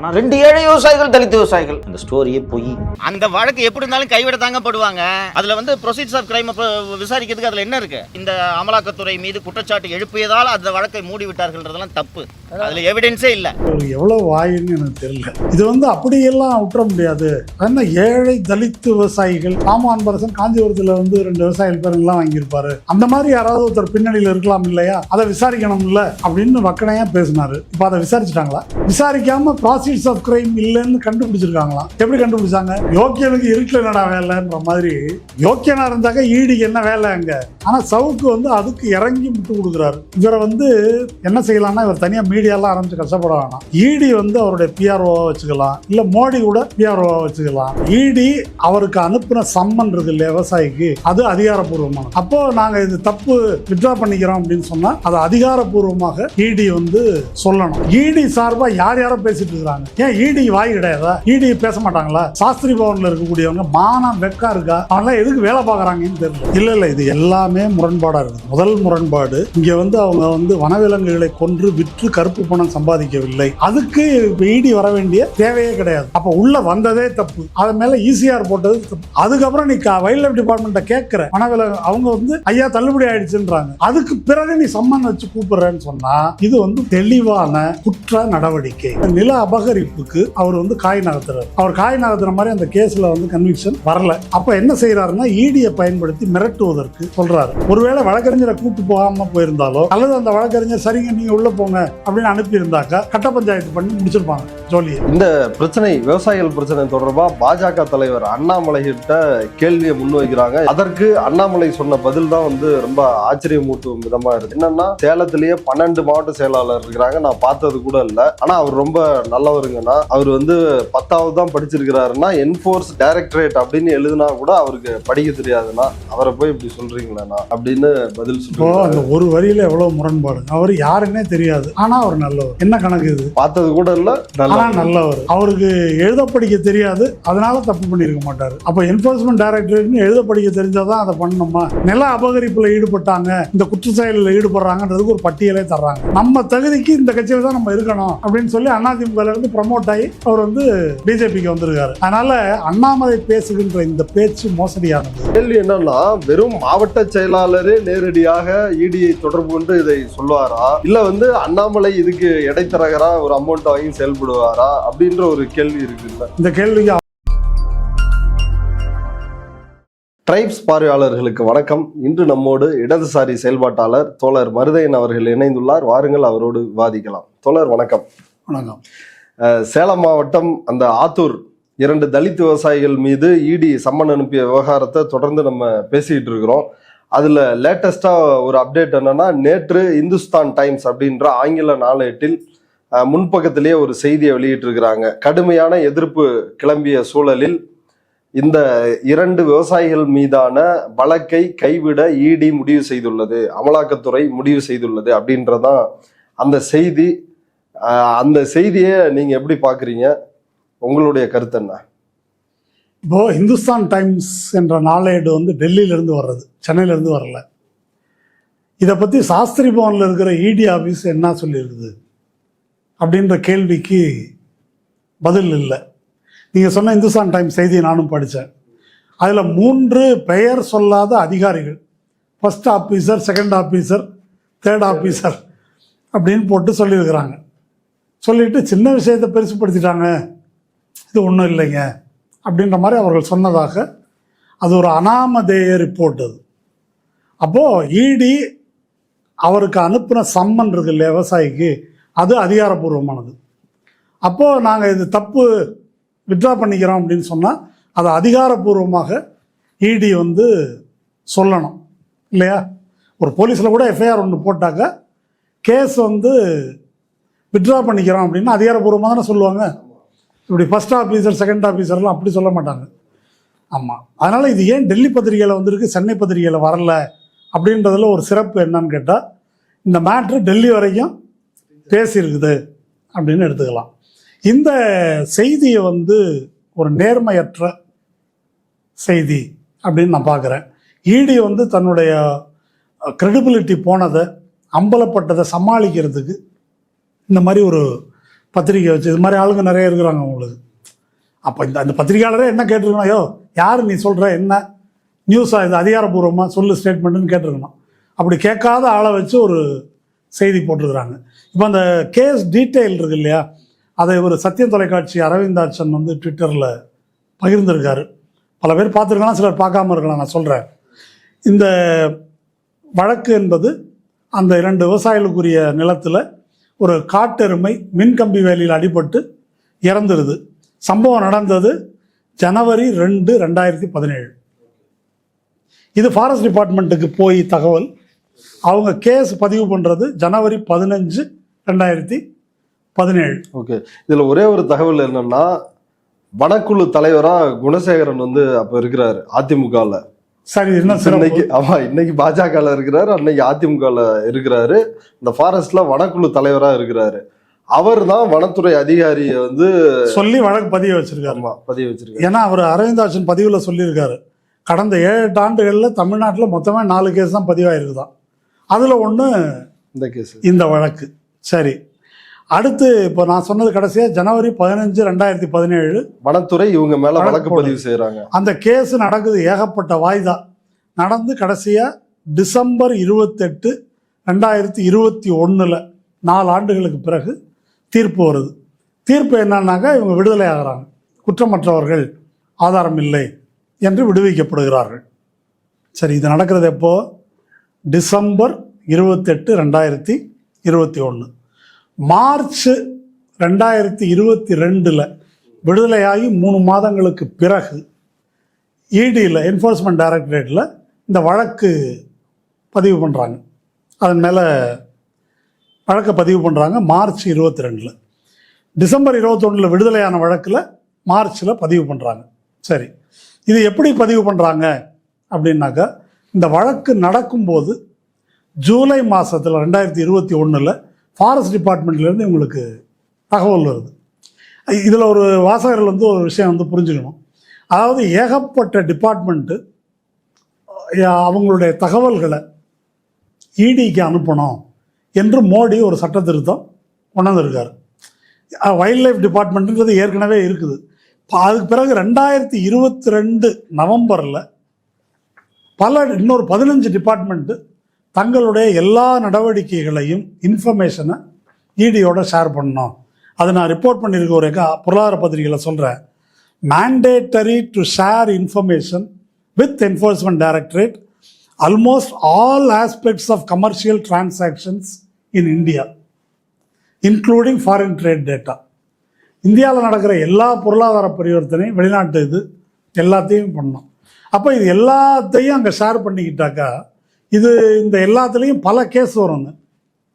ஆனா 2 ஏழை விவசாயிகள் தலித் விவசாயிகள் அந்த ஸ்டோரியே போய் அந்த வழக்கு எப்படி இருந்தாலும் கைவிட தாங்க படுவாங்க. அதுல ப்ரொசீஜர்ஸ் ஆஃப் கிரைம் விசாரிக்கிறதுக்கு அதுல என்ன இருக்கு? இந்த அமலாக்கத்துறை மீது குற்றச்சாட்டு எழுப்பியதால் அந்த வழக்கை மூடி விட்டார்கள்ன்றதெல்லாம் தப்பு. அதுல எவிடன்ஸே இல்ல. எவ்வளவு வாயின்னு எனக்கு தெரியல. இது அப்படியெல்லாம் விட்டுற முடியாது. என்ன ஏழை தலித் விவசாயிகள் ராமன்பரசன் காஞ்சிபுரத்துல 2 விவசாயிகள் பேருங்கெல்லாம் வாங்கியிருப்பாரு. அந்த மாதிரி யாராவது ஒருத்தர் பின்னணியில் இருக்கலாம் இல்லையா? அதை விசாரிக்கணும்ல அப்படின்னு வக்கனையா பேசினாரு. இப்ப அதை விசாரிச்சுட்டாங்களா? விசாரிக்காம ப்ராசிக்யூஷன் ஆஃப் கிரைம் இல்லைன்னு கண்டுபிடிச்சிருக்காங்களாம். எப்படி கண்டுபிடிச்சாங்க? யோக்கியனுக்கு இருட்டில் என்னடா வேலைன்ற மாதிரி. யோக்கியனா இருந்தாக்க ஈடிக்கு என்ன வேலை அங்க? ஆனா சவுக்கு அதுக்கு இறங்கி முட்டு கொடுக்குறாரு. இவரை என்ன செய்யலாம்னா, இவர் தனியா மீடியாலாம் ஆரம்பிச்சு கஷ்டப்பட வேணாம். ஈடி அவருடைய பிஆர்ஓவா வச்சுக்கலாம், இல்ல மோடி கூட பிஆர்ஓவா வச்சுக்கலாம். ஈடி அவருக்கு அனுப்புன சம்மன் இருக்கு இல்லையா விவசாயிக்கு, அது அதிகாரப்பூர்வமான. அப்போ நாங்க இது தப்பு வித்ட்ரா பண்ணிக்கிறோம் அப்படின்னு சொன்னா அது அதிகாரப்பூர்வமாக ஈடி சொல்லணும். ஈடி சார்பா யார் யாரோ பேசிட்டு இருக்காங்க. ஏன் ஈடி வாய் கிடையாதா? ஈடி பேச மாட்டாங்களா? சாஸ்திரி பவன்ல இருக்கக்கூடியவங்க மானம் வெக்கா இருக்கா? அவங்க எதுக்கு வேலை பாக்குறாங்கன்னு தெரியல. இல்ல இது எல்லாமே முரண்பாடா இருக்கு. முதல் முரண்பாடு இங்க அவங்க வனவிலங்குகளை கொன்று விற்று கருப்பு பணம் சம்பாதிக்கவில்லை. அதுக்கு ஈடி வர வேண்டிய தேவையே கிடையாது. அப்ப உள்ள வந்ததே தப்பு. அது மேல ஈசிஆர் போட்டது தப்பு. அதுக்கப்புறம் நீ வைல்ட் லைஃப் டிபார்ட்மெண்ட்டை கேட்கிற வனவிலங்கு அவங்க ஐயா தள்ளுபடி ஆயிடுச்சுன்றாங்க. அதுக்கு பிறகு நீ சம்மன் வச்சு கூப்பிடுறேன்னு சொன்னா இது தெளிவான குற்ற நடவடிக்கை. நில அபகரிப்புக்கு அவர் காய் நகர்த்துறாரு. அவர் காய் நகர்த்துற மாதிரி அந்த கேஸ்ல கன்விக்ஷன் வரல. அப்ப என்ன செய்யறாருன்னா ஈடியை பயன்படுத்தி மிரட்டுவதற்கு சொல்றாரு. ஒருவேளை வழக்கறிஞரை கூட்டு போகாம போயிருந்தாலோ அல்லது அந்த வழக்கறிஞர் சரிங்க நீங்க உள்ள போங்க அப்படின்னு அனுப்பி இருந்தாக்கா கட்ட பஞ்சாயத்து பண்ணி முடிச்சிருப்பாங்க ஜோலியை. இந்த பிரச்சனை, விவசாயிகள் பிரச்சனை தொடர்பா பாஜக தலைவர் அண்ணாமலை கிட்ட கேள்வியை முன்வைக்கிறாங்க. அதற்கு அண்ணாமலை சொன்ன பதில் தான் ரொம்ப ஆச்சரியமூட்டும் விதமா இருக்கு. என்னன்னா, சேலத்திலேயே 12 மாவட்ட செயலாளர் இருக்கிறாங்க, நான் பார்த்தது கூட இல்ல. ஆனா அவர் ரொம்ப நல்லவருங்கன்னா, அவர் 10வது தான் படிச்சிருக்கிறாருன்னா என்ஃபோர்ஸ் டைரக்டரேட் அப்படின்னு எழுதுனா கூட அவருக்கு படிக்க தெரியாதுன்னா அவரை போய் இப்படி சொல்றீங்களா அப்படின்னு பதில் சொல்லுவோம். அந்த ஒரு வரியில எவ்வளவு முரண்பாடு. அவர் யாருன்னே தெரியாது, ஆனா அவர் நல்லவர். என்ன கணக்கு இது? பார்த்தது கூட இல்ல, நல்லவர். அவருக்கு எழுத படிக்க தெரியாது, அதனால தப்பு பண்ணிருக்க மாட்டாரு. அப்ப என்போர்ஸ்மெண்ட் டைரக்டரேட் எழுத படிக்க தெரிஞ்சாதான் அதை பண்ணணுமா? நில அபகரிப்புல ஈடுபட்டாங்க, இந்த குற்ற செயலில் ஈடுபடுறாங்கன்றதுக்கு ஒரு பட்டியலே தர்றாங்க. நம்ம தகுதிக்கு இந்த கட்சியில தான் நம்ம இருக்கணும் அப்படின்னு சொல்லி அதிமுக இருந்து ப்ரமோட் ஆகி அவர் பிஜேபிக்கு வந்திருக்காரு. அதனால அண்ணாமலை பேசுகின்ற இந்த பேச்சு மோசடியானது. கேள்வி என்னன்னா, வெறும் மாவட்ட செயலாளரே நேரடியாக ஈடியை தொடர்பு கொண்டு இதை சொல்லுவாரா, இல்ல அண்ணாமலை இதுக்கு இடைத்தரகரா ஒரு அமௌண்ட் வாங்கி செயல்படுவாரா அப்படின்ற ஒரு கேள்வி இருக்குல்ல. இந்த கேள்விக்கு டிரைப்ஸ் பார்வையாளர்களுக்கு வணக்கம். இன்று நம்மோடு இடதுசாரி செயல்பாட்டாளர் தோழர் மருதையன் அவர்கள் இணைந்துள்ளார். வாருங்கள், அவரோடு விவாதிக்கலாம். தோழர் வணக்கம். வணக்கம். சேலம் மாவட்டம் அந்த ஆத்தூர் 2 தலித் விவசாயிகள் மீது ஈடி சம்மன் அனுப்பிய விவகாரத்தை தொடர்ந்து நம்ம பேசிட்டு இருக்கிறோம். அதுல லேட்டஸ்டா ஒரு அப்டேட் என்னன்னா, நேற்று இந்துஸ்தான் டைம்ஸ் அப்படின்ற ஆங்கில நாளேட்டில் முன்பக்கத்திலேயே ஒரு செய்தியை வெளியிட்டிருக்கிறாங்க. கடுமையான எதிர்ப்பு கிளம்பிய சூழலில் இந்த 2 விவசாயிகள் மீதான வழக்கை கைவிட ஈடி முடிவு செய்துள்ளது, அமலாக்கத்துறை முடிவு செய்துள்ளது அப்படின்றதான் அந்த செய்தி. அந்த செய்தியை நீங்க எப்படி பாக்குறீங்க? உங்களுடைய கருத்து என்ன? இப்போ இந்துஸ்தான் டைம்ஸ் என்ற நாளேடு டெல்லியில இருந்து வர்றது, சென்னையில இருந்து வரல. இதை பத்தி சாஸ்திரி பவன்ல இருக்கிற இடி ஆபீஸ் என்ன சொல்லியிருக்குது அப்படின்ற கேள்விக்கு பதில் இல்லை. நீங்க சொன்ன இந்துஸ்தான் டைம்ஸ் செய்தியை நானும் படித்தேன். அதுல 3 பெயர் சொல்லாத அதிகாரிகள், first officer, second officer, third officer அப்படின்னு போட்டு சொல்லியிருக்கிறாங்க. சொல்லிட்டு சின்ன விஷயத்தை பெருசுப்படுத்திட்டாங்க, இது ஒன்றும் இல்லைங்க அப்படின்ற மாதிரி அவர்கள் சொன்னதாக அது ஒரு அனாமதேய ரிப்போர்ட். அது அப்போது ஈடி அவருக்கு அனுப்புன சம்மன் இருக்கு இல்லையா விவசாயிக்கு, அது அதிகாரப்பூர்வமானது. அப்போது நாங்கள் இது தப்பு வித்ட்ரா பண்ணிக்கிறோம் அப்படின்னு சொன்னால் அதை அதிகாரப்பூர்வமாக ஈடி சொல்லணும் இல்லையா? ஒரு போலீஸில் கூட எஃப்ஐஆர் ஒன்று போட்டாக்க கேஸ் வித்ட்ரா பண்ணிக்கிறோம் அப்படின்னா அதிகாரப்பூர்வமாக தானே சொல்லுவாங்க. இப்படி ஃபர்ஸ்ட் ஆஃபீஸர், செகண்ட் ஆஃபீஸர்லாம் அப்படி சொல்ல மாட்டாங்க. ஆமாம். அதனால் இது ஏன் டெல்லி பத்திரிகையில் வந்திருக்கு, சென்னை பத்திரிகையில் வரல அப்படின்றதுல ஒரு சிறப்பு என்னன்னு கேட்டால், இந்த மேட்ரு டெல்லி வரைக்கும் பேசியிருக்குது அப்படின்னு எடுத்துக்கலாம். இந்த செய்தியை ஒரு நேர்மையற்ற செய்தி அப்படின்னு நான் பார்க்குறேன். ஈடி தன்னுடைய கிரெடிபிலிட்டி போனதை, அம்பலப்பட்டதை சமாளிக்கிறதுக்கு இந்த மாதிரி ஒரு பத்திரிக்கை வச்சு இது மாதிரி ஆளுங்க நிறைய இருக்கிறாங்க அவங்களுக்கு. அப்போ அந்த பத்திரிகையாளரே என்ன கேட்டிருக்கணும், ஐயோ யார் நீ சொல்கிற என்ன நியூஸாக இது அதிகாரப்பூர்வமாக சொல்லு ஸ்டேட்மெண்ட்டுன்னு கேட்டிருக்கணும். அப்படி கேட்காத ஆளை வச்சு ஒரு செய்தி போட்டிருக்கிறாங்க. இப்போ அந்த கேஸ் டீட்டெயில் இருக்கு இல்லையா, அதை ஒரு சத்தியம் தொலைக்காட்சி அரவிந்தாட்சன் வந்து ட்விட்டரில் பகிர்ந்திருக்காரு. பல பேர் பார்த்துருக்கலாம், சிலர் பார்க்காம இருக்கலாம். நான் சொல்கிறேன், இந்த வழக்கு என்பது அந்த 2 விவசாயிகளுக்குரிய நிலத்தில் ஒரு காட்டெருமை மின்கம்பி வேலியில் அடிபட்டு இறந்துருது. சம்பவம் நடந்தது ஜனவரி 2, 2017. இது ஃபாரஸ்ட் டிபார்ட்மெண்ட்டுக்கு போய் தகவல், அவங்க கேஸ் பதிவு பண்ணுறது ஜனவரி 15, 2017. ஓகே, இதுல ஒரே ஒரு தகவல் என்னன்னா, வனக்குழு தலைவரா குணசேகரன் வந்து அப்ப இருக்கிறாரு அதிமுகல. சரி, என்ன இன்னைக்கு ஆமா, இன்னைக்கு பாஜகல இருக்கிறாரு, அன்னைக்கு அதிமுகல இருக்கிறாரு. இந்த ஃபாரஸ்ட்ல வனக்குழு தலைவரா இருக்கிறாரு. அவர் தான் வனத்துறை அதிகாரியை வந்து சொல்லி வழக்கு பதிவு வச்சிருக்காரு. பதிவு வச்சிருக்காரு. ஏன்னா அவர் அரவிந்தாட்சன் பதிவில் சொல்லியிருக்காரு, கடந்த 7-8 ஆண்டுகளில் தமிழ்நாட்டில் மொத்தமாக 4 கேஸ் தான் பதிவாயிருக்குதான். அதில் ஒன்று இந்த கேஸ், இந்த வழக்கு. சரி, அடுத்து இப்போ நான் சொன்னது கடைசியாக ஜனவரி 15, 2017 வனத்துறை இவங்க மேல வழக்கு பதிவு செய்யறாங்க. அந்த கேஸ் நடக்குது, ஏகப்பட்ட வாய்தா நடந்து கடைசியாக டிசம்பர் 28, 2021 4 ஆண்டுகளுக்கு பிறகு தீர்ப்பு வருது. தீர்ப்பு என்னன்னாக்கா இவங்க விடுதலை ஆகிறாங்க, குற்றமற்றவர்கள், ஆதாரம் இல்லை என்று விடுவிக்கப்படுகிறார்கள். சரி, இது நடக்கிறது எப்போ? டிசம்பர் 28, 2021. மார்ச் 2022 விடுதலையாகி 3 மாதங்களுக்கு பிறகு இடியில் என்ஃபோர்ஸ்மெண்ட் டைரக்டரேட்டில் இந்த வழக்கு பதிவு பண்ணுறாங்க. அதன் மேலே வழக்கை பதிவு பண்ணுறாங்க மார்ச் 22. டிசம்பர் 21 விடுதலையான வழக்கில் மார்ச்சில் பதிவு பண்ணுறாங்க. சரி, இது எப்படி பதிவு பண்ணுறாங்க அப்படின்னாக்கா, இந்த வழக்கு நடக்கும்போது ஜூலை மாதத்தில் 2021 ஃபாரஸ்ட் டிபார்ட்மெண்ட்லேருந்து இவங்களுக்கு தகவல் வருது. இதில் ஒரு வாசகர்கள் வந்து ஒரு விஷயம் வந்து புரிஞ்சுக்கணும். அதாவது ஏகப்பட்ட டிபார்ட்மெண்ட்டு அவங்களுடைய தகவல்களை இடிக்கு அனுப்பணும் என்று மோடி ஒரு சட்ட திருத்தம் கொண்டு வந்திருக்காரு. வைல்ட் லைஃப் டிபார்ட்மெண்ட்டுன்றது ஏற்கனவே இருக்குது. அதுக்கு பிறகு 2022 நவம்பரில் இன்னொரு 15 டிபார்ட்மெண்ட்டு தங்களுடைய எல்லா நடவடிக்கைகளையும் இன்ஃபர்மேஷனை இடியோட ஷேர் பண்ணணும். அதை நான் ரிப்போர்ட் பண்ணியிருக்க ஒரு பொருளாதார பத்திரிகையில் சொல்கிறேன். Mandatory to share information with enforcement directorate almost all aspects of commercial transactions in India, including foreign trade data. இந்தியாவில் நடக்கிற எல்லா பொருளாதார பரிவர்த்தனையும், வெளிநாட்டு இது எல்லாத்தையும் பண்ணோம். அப்போ இது எல்லாத்தையும் அங்கே ஷேர் பண்ணிக்கிட்டாக்கா இது இந்த எல்லாத்துலேயும் பல கேஸ் வருங்க,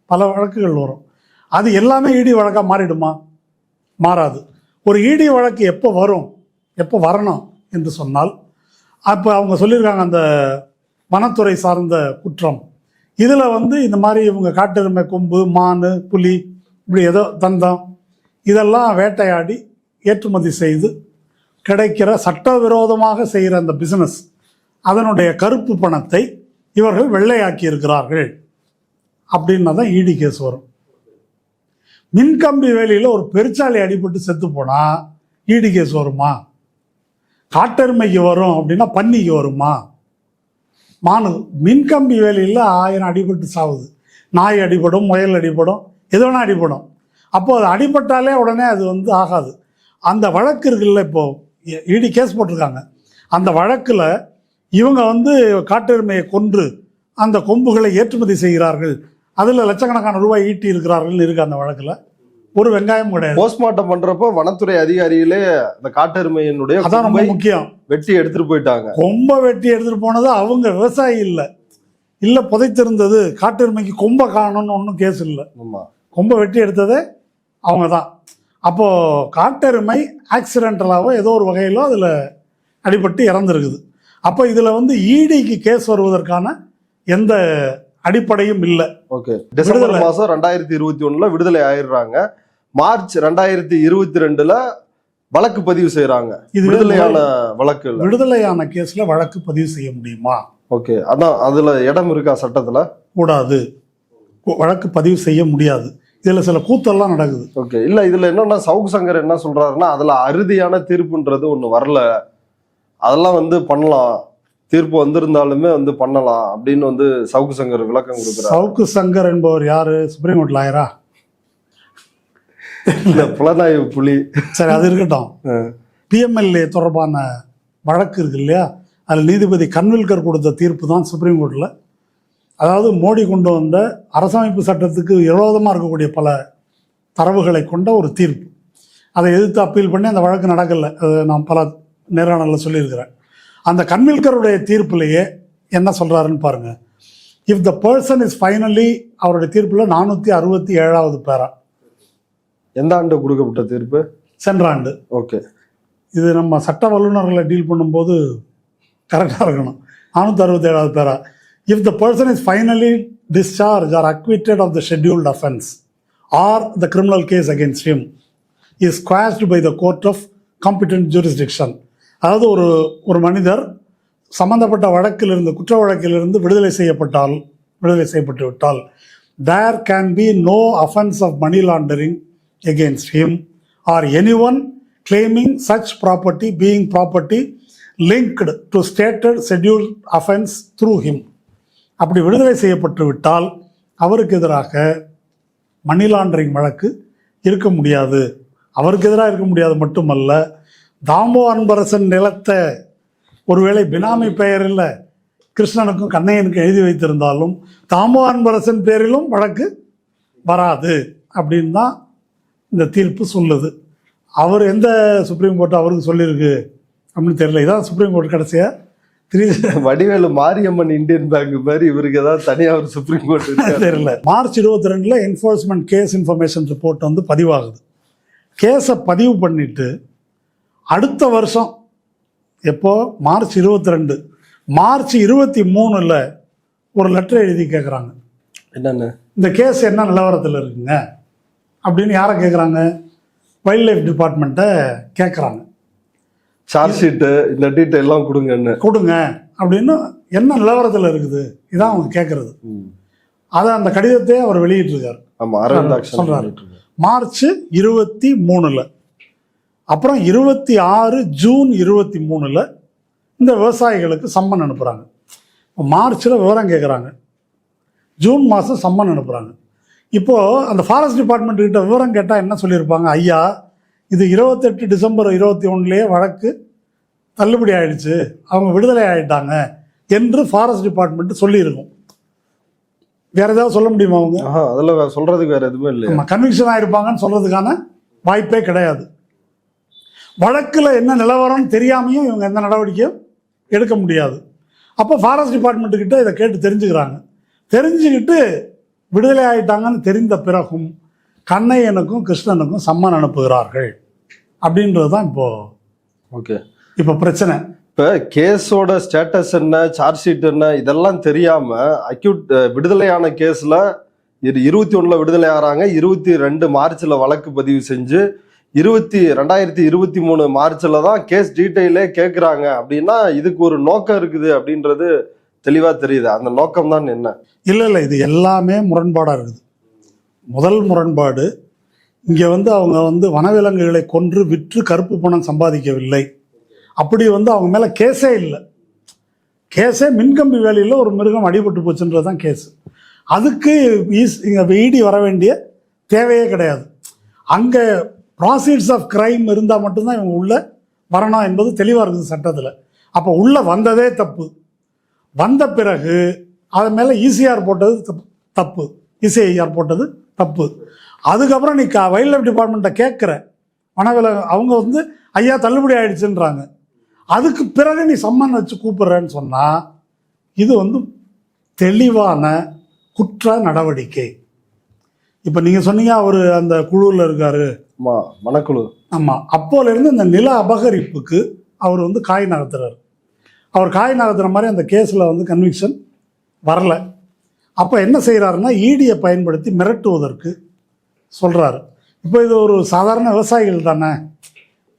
பல வழக்குகள் வரும். அது எல்லாமே இடி வழக்காக மாறிடுமா? மாறாது. ஒரு இடி வழக்கு எப்போ வரும், எப்போ வரணும் என்று சொன்னால், அப்போ அவங்க சொல்லியிருக்காங்க அந்த வனத்துறை சார்ந்த குற்றம், இதில் வந்து இந்த மாதிரி இவங்க காட்டெருமை, கொம்பு, மான், புலி, இப்படி ஏதோ தந்தம் இதெல்லாம் வேட்டையாடி ஏற்றுமதி செய்து கிடைக்கிற சட்டவிரோதமாக செய்கிற அந்த பிஸ்னஸ், அதனுடைய கருப்பு பணத்தை இவர்கள் வெள்ளையாக்கி இருக்கிறார்கள் அப்படின்னா தான் இடி கேஸ் வரும். மின்கம்பி வேலியில் ஒரு பெருச்சாளி அடிபட்டு செத்து போனால் இடி கேஸ் வருமா? காட்டெருமைக்கு வரும் அப்படின்னா பன்னிக்கு வருமா? மானு மின்கம்பி வேலையில் 1000 அடிபட்டு சாவுது. நாய் அடிபடும், முயல் அடிபடும், எது வேணால் அடிபடும். அப்போது அது அடிபட்டாலே உடனே அது வந்து ஆகாது. அந்த வழக்கு இருக்குல்ல, இப்போது இடி கேஸ் போட்டிருக்காங்க, அந்த வழக்கில் இவங்க வந்து காட்டெருமையை கொன்று அந்த கொம்புகளை ஏற்றுமதி செய்கிறார்கள், அதில் லட்சக்கணக்கான ரூபாய் ஈட்டி இருக்கிறார்கள் இருக்குது அந்த வழக்கில். ஒரு வெங்காயம் கிடையாது. போஸ்ட்மார்ட்டம் பண்றப்போ வனத்துறை அதிகாரிகளே அந்த காட்டெருமையினுடைய அதான் ரொம்ப முக்கியம், வெட்டி எடுத்துட்டு போயிட்டாங்க. கொம்பை வெட்டி எடுத்துட்டு போனது அவங்க விவசாயி இல்லை புதைத்திருந்தது. காட்டெருமைக்கு கொம்பை காணணும்னு ஒன்றும் கேஸ் இல்லை, கொம்பை வெட்டி எடுத்ததே அவங்க தான். அப்போது காட்டெருமை ஆக்சிடென்டலாகவோ ஏதோ ஒரு வகையிலோ அதில் அடிபட்டு இறந்துருக்குது. அப்போ இதில் வந்து இடிக்கு கேஸ் வருவதற்கான எந்த அடிப்படையும் இல்லை. ஓகே, டிசம்பர் மாதம் 2021 விடுதலை ஆயிடுறாங்க. மார்ச் 2022 வழக்கு பதிவு செய்யறாங்க. இது விடுதலையான வழக்கு, விடுதலையான கேஸ்ல வழக்கு பதிவு செய்ய முடியுமா? ஓகே, அதான் அதுல இடம் இருக்கா சட்டத்துல? கூடாது, வழக்கு பதிவு செய்ய முடியாது. இதில் சில கூத்தெல்லாம் நடக்குது. ஓகே, இல்ல இதுல என்னன்னா சவுக் சங்கர் என்ன சொல்றாருன்னா அதுல அறுதியான தீர்ப்புன்றது ஒண்ணு வரல, அதெல்லாம் வந்து பண்ணலாம், தீர்ப்பு வந்திருந்தாலுமே வந்து பண்ணலாம் அப்படின்னு வந்து சவுக்கு சங்கர் விளக்கம் கொடுக்குறாரு. சவுக்கு சங்கர் என்பவர் யாரு? சுப்ரீம் கோர்ட் லாயரா? புலனாய்வு புலி. சரி, அது இருக்கட்டும். பிஎம்எல்ஏ தொடர்பான வழக்கு இருக்கு இல்லையா, அதில் நீதிபதி கன்வில்கர் கொடுத்த தீர்ப்பு தான் சுப்ரீம் கோர்ட்டில். அதாவது மோடி கொண்டு வந்த அரசமைப்பு சட்டத்துக்கு விரோதமாக இருக்கக்கூடிய பல தரவுகளை கொண்ட ஒரு தீர்ப்பு. அதை எதிர்த்து அப்பீல் பண்ணி அந்த வழக்கு நடக்கலை. அது நான் பல நேர்காணலில் சொல்லியிருக்கிறேன். அந்த கன்வில்கருடைய தீர்ப்புலேயே என்ன சொல்கிறாருன்னு பாருங்கள். If the person is finally, அவருடைய தீர்ப்பில் 467வது பேரா. எந்த ஆண்டு கொடுக்கப்பட்ட தீர்ப்பு? சென்ற ஆண்டு. ஓகே, இது நம்ம சட்ட வல்லுநர்களை டீல் பண்ணும்போது கரெக்டாக இருக்கணும். 467வது para. If the person is finally discharge or acquitted of the scheduled offence or the criminal case against him is squashed by the court of competent jurisdiction. அதாவது ஒரு மனிதர் சம்பந்தப்பட்ட வழக்கிலிருந்து, குற்ற வழக்கிலிருந்து விடுதலை செய்யப்பட்டு விட்டால் there can be no offense of money laundering against him or anyone claiming such property being property linked to stated scheduled offense through him. அப்படி விடுதலை செய்யப்பட்டு விட்டால் அவருக்கு எதிராக மணி லாண்டரிங் வழக்கு இருக்க முடியாது. அவருக்கு எதிராக இருக்க முடியாது மட்டுமல்ல, தாமோ அன்பரசன் நிலத்தை ஒருவேளை பினாமி பெயரில் கிருஷ்ணனுக்கும் கண்ணையனுக்கும் எழுதி வைத்திருந்தாலும் தாமோ அன்பரசன் பேரிலும் வழக்கு வராது அப்படின்னு தான் இந்த தீர்ப்பு சொல்லுது. அவர் எந்த சுப்ரீம் கோர்ட் அவருக்கு சொல்லியிருக்கு அப்படின்னு தெரியல. இதான் சுப்ரீம் கோர்ட் கடைசியாக வடிவேலு மாரியம்மன் இந்தியன் பேங்க் மாதிரி இவருக்கு ஏதாவது தனியாக ஒரு சுப்ரீம் கோர்ட் தெரியல. March 22 enforcement case information report வந்து பதிவாகுது. கேஸை பதிவு பண்ணிட்டு அடுத்த வருஷம் எப்போ மார்ச் 22, மார்ச் 23 ஒரு லெட்டர் எழுதி கேட்குறாங்க. என்னென்ன இந்த கேஸ் என்ன நிலவரத்தில் இருக்குங்க அப்படின்னு யாரை கேட்குறாங்க? வைல்ட் லைஃப் டிபார்ட்மெண்ட்டை கேட்குறாங்க. சார்ஜ் ஷீட்டு இந்த டீட்டெயிலாம் கொடுங்க அப்படின்னு. என்ன நிலவரத்தில் இருக்குது இதான் அவங்க கேட்குறது. அதை அந்த கடிதத்தை அவர் வெளியிட்டிருக்காரு. சொல்கிறாரு மார்ச் 23. அப்புறம் 26 ஜூன் 23 இந்த விவசாயிகளுக்கு சம்மன் அனுப்புகிறாங்க. மார்ச்சில் விவரம் கேட்குறாங்க, ஜூன் மாதம் சம்மன் அனுப்புகிறாங்க. இப்போது அந்த ஃபாரஸ்ட் டிபார்ட்மெண்ட் கிட்ட விவரம் கேட்டால் என்ன சொல்லியிருப்பாங்க? ஐயா, இது 28 டிசம்பர் 21 வழக்கு தள்ளுபடி ஆயிடுச்சு, அவங்க விடுதலை ஆகிட்டாங்க என்று ஃபாரஸ்ட் டிபார்ட்மெண்ட் சொல்லியிருக்கும். வேற ஏதாவது சொல்ல முடியுமா? அவங்க அதில் சொல்கிறதுக்கு வேறு எதுவுமே இல்லை. நம்ம கன்விக்ஷன் ஆகிருப்பாங்கன்னு சொல்கிறதுக்கான வாய்ப்பே கிடையாது. வழக்கில் என்ன நிலவரம்னு தெரியாமையும் இவங்க எந்த நடவடிக்கையும் எடுக்க முடியாது. அப்போ ஃபாரஸ்ட் டிபார்ட்மெண்ட்டுக்கிட்ட இதை கேட்டு தெரிஞ்சுக்கிறாங்க. தெரிஞ்சுக்கிட்டு விடுதலை ஆகிட்டாங்கன்னு தெரிந்த பிறகும் கண்ணையனுக்கும் கிருஷ்ணனுக்கும் சம்மன் அனுப்புகிறார்கள். அப்படின்றது தான் இப்போ பிரச்சனை. இப்போ கேஸோட ஸ்டேட்டஸ் என்ன, சார்ஜ் ஷீட் என்ன, இதெல்லாம் தெரியாமல் அக்யூட் விடுதலையான கேஸில் 21 விடுதலை ஆகிறாங்க. 22 மார்ச்சில் வழக்கு பதிவு செஞ்சு 2023 மார்ச்சில் தான் கேஸ் டீட்டெயிலே கேட்குறாங்க. அப்படின்னா இதுக்கு ஒரு நோக்கம் இருக்குது அப்படின்றது தெளிவாக தெரியுது. அந்த நோக்கம் தான் என்ன? இல்லை, இது எல்லாமே முரண்பாடாக இருக்குது. முதல் முரண்பாடு, இங்கே அவங்க வனவிலங்குகளை கொன்று விற்று கருப்பு பணம் சம்பாதிக்கவில்லை. அப்படி அவங்க மேலே கேஸே இல்லை. கேஸே மின்கம்பி வேலையில் ஒரு மிருகம் அடிபட்டு போச்சுன்றது தான் கேஸு. அதுக்கு இடி வர வேண்டிய தேவையே கிடையாது. அங்கே ப்ராசிட்ஸ் ஆஃப் கிரைம் இருந்தால் மட்டும்தான் இவங்க உள்ளே வரணும் என்பது தெளிவாக இருக்குது சட்டத்தில். அப்போ உள்ளே வந்ததே தப்பு. வந்த பிறகு அது மேலே ஈசிஆர் போட்டது தப்பு, இசிஐஆர் போட்டது தப்பு. அதுக்கப்புறம் நீ வைல்ட் லைஃப் டிபார்ட்மெண்ட்டை கேட்குற வனவிலங்கு, அவங்க ஐயா தள்ளுபடி ஆயிடுச்சுன்றாங்க. அதுக்கு பிறகு நீ சம்மன் வச்சு கூப்பிட்றேன்னு சொன்னால் இது தெளிவான குற்ற நடவடிக்கை. இப்போ நீங்கள் சொன்னீங்க அவர் அந்த குழுவில் இருக்காரு, வனக்குழு. ஆமாம், அப்போலேருந்து இந்த நில அபகரிப்புக்கு அவர் காய் நகர்த்துறாரு. அவர் காய் நகர்த்துற மாதிரி அந்த கேஸில் கன்விக்ஷன் வரலை. அப்போ என்ன செய்கிறாருன்னா ஈடியை பயன்படுத்தி மிரட்டுவதற்கு சொல்கிறாரு. இப்போ இது ஒரு சாதாரண விவசாயிகள் தானே,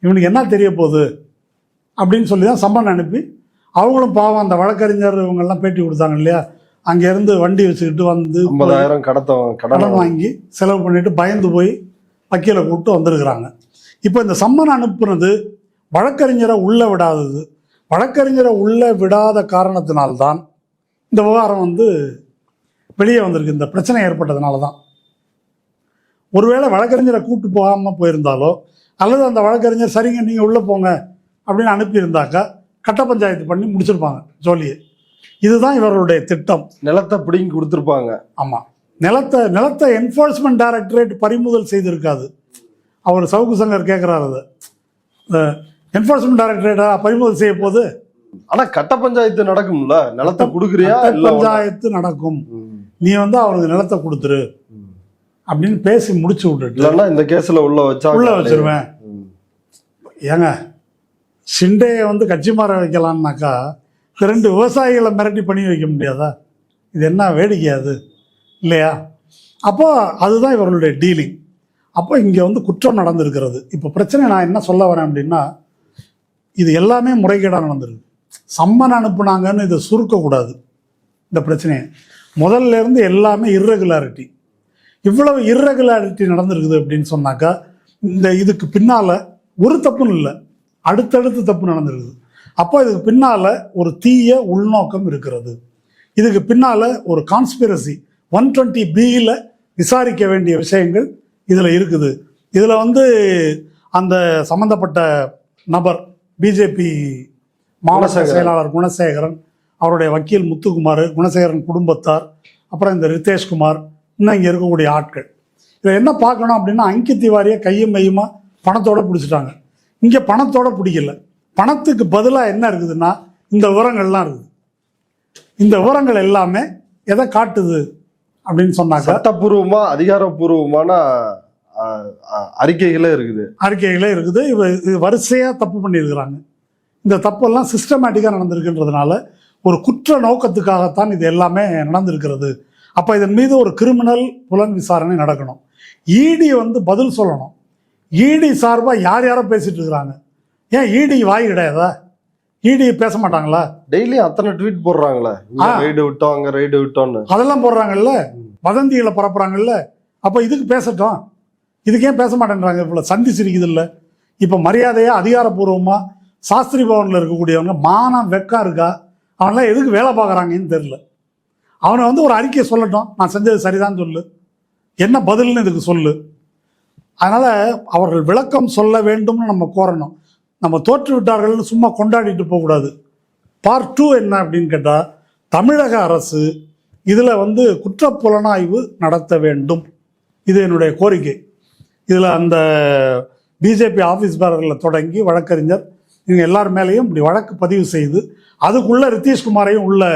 இவனுக்கு என்ன தெரிய போகுது அப்படின்னு சொல்லி தான் சம்மன் அனுப்பி, அவங்களும் பாவம் அந்த வழக்கறிஞர் இவங்கெல்லாம் பேட்டி கொடுத்தாங்க இல்லையா, அங்கேருந்து வண்டி வச்சுக்கிட்டு வந்து 50,000 கடன் வாங்கி செலவு பண்ணிட்டு பயந்து போய் வக்கீலை கூப்பிட்டு வந்திருக்கிறாங்க. இப்போ இந்த சம்மன் அனுப்புனது வழக்கறிஞரை உள்ளே விடாதது, வழக்கறிஞரை உள்ளே விடாத காரணத்தினால்தான் இந்த விவகாரம் வந்து வெளியே வந்திருக்கு. இந்த பிரச்சனை ஏற்பட்டதுனால தான். ஒருவேளை வழக்கறிஞரை கூப்பிட்டு போகாமல் போயிருந்தாலோ அல்லது அந்த வழக்கறிஞர் சரிங்க நீங்கள் உள்ளே போங்க அப்படின்னு அனுப்பியிருந்தாக்கா கட்ட பஞ்சாயத்து பண்ணி முடிச்சிருப்பாங்க ஜோலியை. இதுதான் இவர்களுடைய திட்டம். நிலத்தை பிடிங்கி கொடுத்துருப்பாங்க. ஆமாம், நிலத்தை என்ஃபோர்ஸ்மெண்ட் டைரக்டரேட் பறிமுதல் செய்திருக்காது. அவர் சவுக்கு சங்கர் கேட்குறாரு, அதை என்ஃபோர்ஸ்மெண்ட் டைரக்டரேட்டா பறிமுதல் செய்ய போது. ஆனால் கட்ட பஞ்சாயத்து நடக்கும்ல, நிலத்தை கொடுக்குறியா? பஞ்சாயத்து நடக்கும், நீ வந்து அவருக்கு நிலத்தை கொடுத்துரு அப்படின்னு பேசி முடிச்சு விட்டுட்டு இல்லைன்னா இந்த கேஸில் உள்ள வச்சிருவேன். ஏங்க சிண்டையை வந்து கட்சி மாற வைக்கலான்னாக்கா 2 விவசாயிகளை மிரட்டி பண்ணி வைக்க முடியாதா? இது என்ன வேடிக்கையாது இல்லையா? அப்போ அதுதான் இவர்களுடைய டீலிங். அப்போ இங்கே வந்து குற்றம் நடந்திருக்கிறது. இப்போ பிரச்சனை நான் என்ன சொல்ல வரேன் அப்படின்னா, இது எல்லாமே முறைகேடாக நடந்திருக்கு. சம்மன் அனுப்புனாங்கன்னு இதை சுருக்கக்கூடாது. இந்த பிரச்சனையை முதல்ல இருந்து எல்லாமே இர்ரெகுலாரிட்டி. இவ்வளவு இர்ரெகுலாரிட்டி நடந்திருக்குது அப்படின்னு சொன்னாக்கா இதுக்கு பின்னால் ஒரு தப்புன்னு இல்லை, அடுத்தடுத்து தப்பு நடந்திருக்குது. அப்போ இதுக்கு பின்னால் ஒரு தீய உள்நோக்கம் இருக்கிறது. இதுக்கு பின்னால் ஒரு கான்ஸ்பிரசி 120B விசாரிக்க வேண்டிய விஷயங்கள் இதில் இருக்குது. இதில் வந்து அந்த சம்மந்தப்பட்ட நபர் பிஜேபி மாவட்ட செயலாளர் குணசேகரன், அவருடைய வக்கீல் முத்துக்குமார், குணசேகரன் குடும்பத்தார், அப்புறம் இந்த ரித்தேஷ்குமார், இன்னும் இங்கே இருக்கக்கூடிய ஆட்கள். இதில் என்ன பார்க்கணும் அப்படின்னா, அங்கித் திவாரியை கையும் மையுமா பணத்தோடு பிடிச்சிட்டாங்க. இங்கே பணத்தோடு பிடிக்கல, பணத்துக்கு பதிலாக என்ன இருக்குதுன்னா இந்த விவரங்கள்லாம் இருக்குது. இந்த விவரங்கள் எல்லாமே எதை காட்டுது அப்படின்னு சொன்னாக்க சட்டப்பூர்வமா அதிகாரப்பூர்வமான அறிக்கைகளே இருக்குது. இது வரிசையாக தப்பு பண்ணியிருக்கிறாங்க. இந்த தப்பெல்லாம் சிஸ்டமேட்டிக்காக நடந்திருக்குன்றதுனால ஒரு குற்ற நோக்கத்துக்காகத்தான் இது எல்லாமே நடந்திருக்கிறது. அப்போ இதன் மீது ஒரு கிரிமினல் புலன் விசாரணை நடக்கணும். இடி வந்து பதில் சொல்லணும். இடி சார்பாக யாரோ பேசிட்டு இருக்கிறாங்க. ஏன் இடி வாய் கிடையாதா? இடி பேச மாட்டாங்களா? டெய்லி அத்தனை ட்வீட் போடுறாங்களே, ரைடு விட்டோம் அங்க ரைடு விட்டோம்னு அதெல்லாம் போடுறாங்கல்ல, வதந்திகளை பரப்புறாங்கல்ல. அப்போ இதுக்கு பேசட்டும், இதுக்கு ஏன் பேச மாட்டேன்றாங்க? இப்போ சந்திச்சிருக்குது இல்லை. இப்போ மரியாதையாக அதிகாரப்பூர்வமாக சாஸ்திரி பவனில் இருக்கக்கூடியவங்க மானம் வெக்கம் இருக்கா? அவன்லாம் எதுக்கு வேலை பார்க்குறாங்கன்னு தெரில. அவனை வந்து ஒரு அறிக்கையை சொல்லட்டும், நான் செஞ்சது சரிதான் சொல்லு, என்ன பதில்னு இதுக்கு சொல்லு. அதனால் அவர்கள் விளக்கம் சொல்ல வேண்டும்னு நம்ம கோரணும். நம்ம தோற்று விட்டார்கள்னு சும்மா கொண்டாடிட்டு போகக்கூடாது. பார்ட் 2 என்ன அப்படின்னு கேட்டால், தமிழக அரசு இதில் வந்து குற்றப்புலனாய்வு நடத்த வேண்டும். இது என்னுடைய கோரிக்கை. இதில் அந்த பிஜேபி ஆஃபீஸ் பேரர்களில் தொடங்கி வழக்கறிஞர் இவங்க எல்லார் மேலேயும் இப்படி வழக்கு பதிவு செய்து அதுக்குள்ளே ரித்தீஷ்குமாரையும் உள்ளே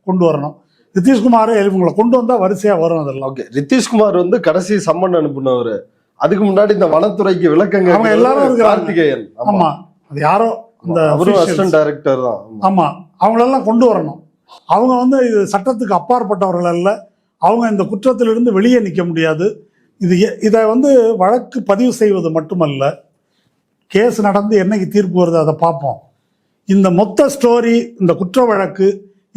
கொண்டு வரணும். ரித்தீஷ்குமாரை இவங்களை கொண்டு வந்தால் வரிசையாக வரும். அதெல்லாம் ஓகே. ரித்தீஷ்குமார் வந்து கடைசி சம்மன் அனுப்புனவர். அதுக்கு முன்னாடி இந்த வனத்துறைக்கு விளக்கங்க அவங்க எல்லாரும் கார்த்திகேயன். ஆமா, அது யாரோ இந்த அசிஸ்டன்ட் டைரக்டர் தான். ஆமா, அவங்களெல்லாம் கொண்டு வரணும். அவங்க வந்து இது சட்டத்துக்கு அப்பாற்பட்டவர்கள் அல்ல. அவங்க இந்த குற்றத்திலிருந்து வெளியே நிற்க முடியாது. இதை வந்து வழக்கு பதிவு செய்வது மட்டுமல்ல, கேஸ் நடந்து என்னைக்கு தீர்ப்பு வருது அதை பார்ப்போம். இந்த மொத்த ஸ்டோரி, இந்த குற்ற வழக்கு,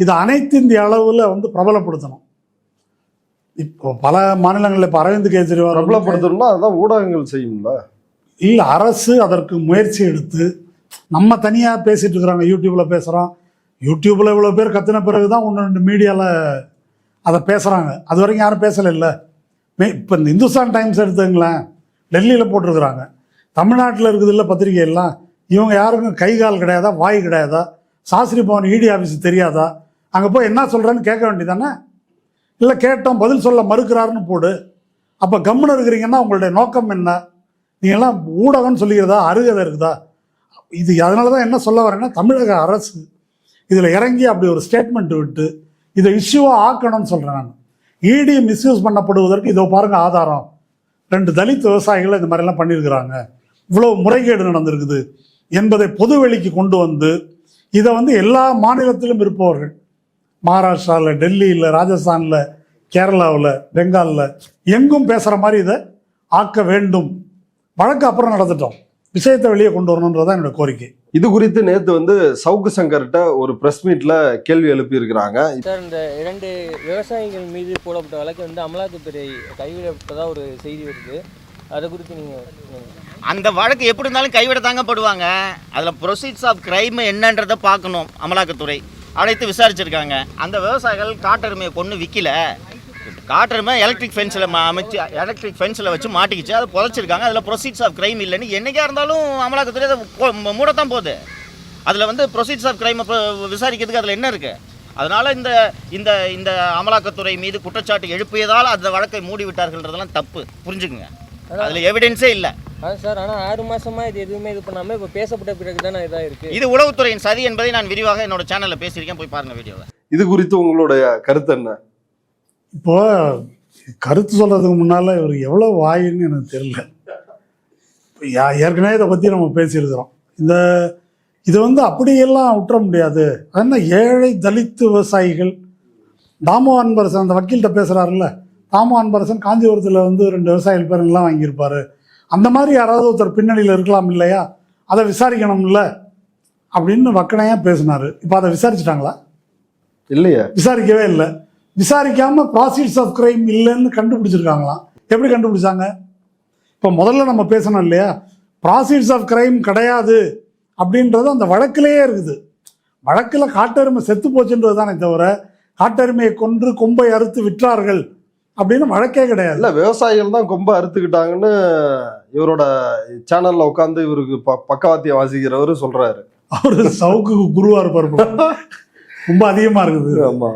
இதை அனைத்து இந்திய அளவில் வந்து பிரபலப்படுத்தணும். இப்போ பல மாநிலங்களில் இப்போ அரவிந்த் கெஜ்ரிவால் பிரபலப்படுத்தணும்னா அதுதான் ஊடகங்கள் செய்யும்ல. இல்லை, அரசு அதற்கு முயற்சி எடுத்து, நம்ம தனியாக பேசிகிட்டு இருக்கிறாங்க, யூடியூப்பில் பேசுகிறோம். யூடியூப்பில் இவ்வளோ பேர் கத்தின பிறகு தான் 1-2 மீடியாவில் அதை பேசுகிறாங்க. அது வரைக்கும் யாரும் பேசலை. இல்லை, இப்போ இந்த இந்துஸ்தான் டைம்ஸ் எடுத்துங்களேன், டெல்லியில் போட்டிருக்கிறாங்க. தமிழ்நாட்டில் இருக்குது இல்லை பத்திரிகை எல்லாம். இவங்க யாருக்கும் கை கால் கிடையாதா, வாய் கிடையாதா? சாஸ்திரி பவன் இடி ஆஃபீஸ் தெரியாதா? அங்கே போய் என்ன சொல்கிறேன்னு கேட்க வேண்டியதானே? இல்லை, கேட்டோம் பதில் சொல்ல மறுக்கிறாருன்னு போடு. அப்போ கம்முன்னு இருக்கிறீங்கன்னா உங்களுடைய நோக்கம் என்ன? நீங்கள்லாம் ஊடகம்னு சொல்லிக்கிறதா, அருகதை இருக்குதா? இது அதனால தான் என்ன சொல்ல வரேன்னா, தமிழக அரசு இதில் இறங்கி அப்படி ஒரு ஸ்டேட்மெண்ட் விட்டு இதை இஷ்யூவாக ஆக்கணும்னு சொல்கிறேன் நான். இடி மிஸ்யூஸ் பண்ணப்படுவதற்கு இதோ பாருங்கள் ஆதாரம். 2 தலித் விவசாயிகள் இந்த மாதிரிலாம் பண்ணியிருக்கிறாங்க, இவ்வளோ முறைகேடு நடந்திருக்குது என்பதை பொதுவெளிக்கு கொண்டு வந்து இதை வந்து எல்லா மாநிலத்திலும் இருப்பவர்கள், மகாராஷ்டிராவில், டெல்லியில், ராஜஸ்தானில், கேரளாவில், பெங்காலில் எங்கும் பேசுகிற மாதிரி இதை ஆக்க வேண்டும். வழக்கு அப்புறம் நடந்துட்டோம், விஷயத்தை வெளியே கொண்டு வரணுன்றதான் என்னோட கோரிக்கை. இது குறித்து நேத்து வந்து சவுக்கு சங்கர்கிட்ட ஒரு பிரஸ் மீட்ல கேள்வி எழுப்பி இருக்கிறாங்க. சார், இந்த 2 விவசாயிகள் மீது போடப்பட்ட வழக்கு வந்து அமலாக்கத்துறை கைவிடப்பட்டதா ஒரு செய்தி வருது. அதை குறித்து நீங்க அந்த வழக்கு எப்படி இருந்தாலும் கைவிட தாங்க படுவாங்க. அதில் ப்ரொசீட்ஸ் ஆஃப் கிரைம் என்னன்றதை பார்க்கணும். அமலாக்கத்துறை அழைத்து விசாரிச்சிருக்காங்க. அந்த விவசாயிகள் காட்டெருமையை கொண்டு விற்கல, காட்டெருமை எலக்ட்ரிக் ஃபென்ஸில் வச்சு மாட்டிக்கிச்சு, அதை புதைச்சிருக்காங்க. அதில் ப்ரொசீட்ஸ் ஆஃப் கிரைம் இல்லைன்னு என்றைக்கா இருந்தாலும் அமலாக்கத்துறை அதை மூடத்தான் போகுது. அதில் வந்து ப்ரொசீட்ஸ் ஆஃப் கிரைம் விசாரிக்கிறதுக்கு அதில் என்ன இருக்குது? அதனால் இந்த இந்த இந்த அமலாக்கத்துறை மீது குற்றச்சாட்டு எழுப்பியதால் அந்த வழக்கை மூடி விட்டார்கள்ன்றதெல்லாம் தப்பு, புரிஞ்சுக்குங்க. அதில் எவிடன்ஸே இல்லை. சார், ஆனால் 6 மாசமா இது எதுவுமே இது பண்ணாமல் இப்போ பேசப்பட்ட பிறகு தானே இதாக இருக்குது. இது உளவுத்துறையின் சதி என்பதை நான் விரிவாக என்னோட சேனலில் பேசியிருக்கேன், போய் பாருங்கள் வீடியோவை. இது குறித்து உங்களுடைய கருத்து என்ன? இப்போ கருத்து சொல்றதுக்கு முன்னால இவர் எவ்வளோ வாயின்னு எனக்கு தெரியல. ஏற்கனவே இதை பற்றி நம்ம பேசியிருக்கிறோம். இது வந்து அப்படியெல்லாம் விட்டுற முடியாது. அதனால் ஏழை தலித்து விவசாயிகள் தாமோ அன்பரசன் அந்த வக்கீல்கிட்ட பேசுகிறாருல்ல, தாமோ அன்பரசன் காஞ்சிபுரத்தில் வந்து 2 விவசாயிகள் பேருங்கெல்லாம் வாங்கியிருப்பாரு. அந்த மாதிரி யாராவது ஒருத்தர் பின்னணியில் இருக்கலாம் இல்லையா, அதை விசாரிக்கணும்ல அப்படின்னு வக்கனையாக பேசினார். இப்போ அதை விசாரிச்சுட்டாங்களா? இல்லையா, விசாரிக்கவே இல்லை. விசாரிக்காம ப்ராசிக்யூஷன் ஆஃப் கிரைம் இல்லைன்னு கண்டுபிடிச்சிருக்காங்களாம். எப்படி கண்டுபிடிச்சாங்க? இப்போ முதல்ல நம்ம பேசணும் இல்லையா, ப்ராசிக்யூஷன் ஆஃப் கிரைம் கிடையாது அப்படின்றது அந்த வழக்கிலேயே இருக்குது. வழக்கில் காட்டெருமை செத்து போச்சுன்றது தானே தவிர காட்டெருமையை கொன்று கொம்பை அறுத்து விற்றார்கள் அப்படின்னு வழக்கே கிடையாது. இல்லை, விவசாயிகள் தான் கொம்பை அறுத்துக்கிட்டாங்கன்னு இவரோட சேனல்ல உட்காந்து இவருக்கு பக்கவாத்தியம் வாசிக்கிறவரு சொல்றாரு. அவரு சவுக்கு குருவா இருப்பார், ரொம்ப அதிகமா இருக்குது. ஆமா,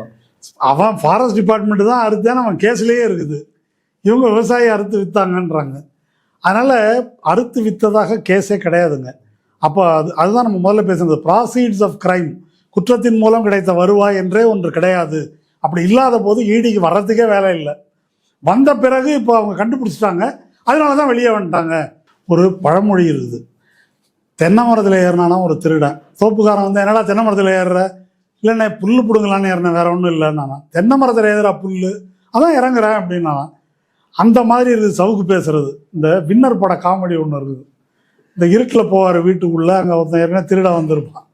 அவன் ஃபாரஸ்ட் டிபார்ட்மெண்ட் தான் அறுத்தேன்னு அவன் கேஸ்லேயே இருக்குது. இவங்க விவசாயி அறுத்து விற்றாங்கன்றாங்க. அதனால் அறுத்து விற்றதாக கேஸே கிடையாதுங்க. அப்போ அதுதான் நம்ம முதல்ல பேசுனது. ப்ராசீட்ஸ் ஆஃப் கிரைம், குற்றத்தின் மூலம் கிடைத்த வருவாய் என்றே ஒன்று கிடையாது. அப்படி இல்லாத போது ஈடிக்கு வர்றதுக்கே வேலை இல்லை. வந்த பிறகு இப்போ அவங்க கண்டுபிடிச்சிட்டாங்க, அதனால தான் வெளியே வந்துட்டாங்க. ஒரு பழமொழி இருக்குது, தென்னை மரத்தில் ஏறினானா ஒரு திருடன், தோப்புக்காரன் வந்து என்னடா தென்னை மரத்தில் ஏறுற, இல்லைண்ணே புல் பிடுங்கலான்னு ஏறினேன், வேற ஒன்றும் இல்லைன்னா. தென்னை மரத்தில் ஏறுறா புல், அதான் இறங்குறேன் அப்படின்னா. அந்த மாதிரி இருக்குது சவுக்கு பேசுறது. இந்த வின்னர் பட காமெடி ஒன்று இருக்குது. இந்த இருட்டில் போவார் வீட்டுக்குள்ளே, அங்கே ஒருத்தன் ஏற்கனவே திருட வந்திருப்பான்.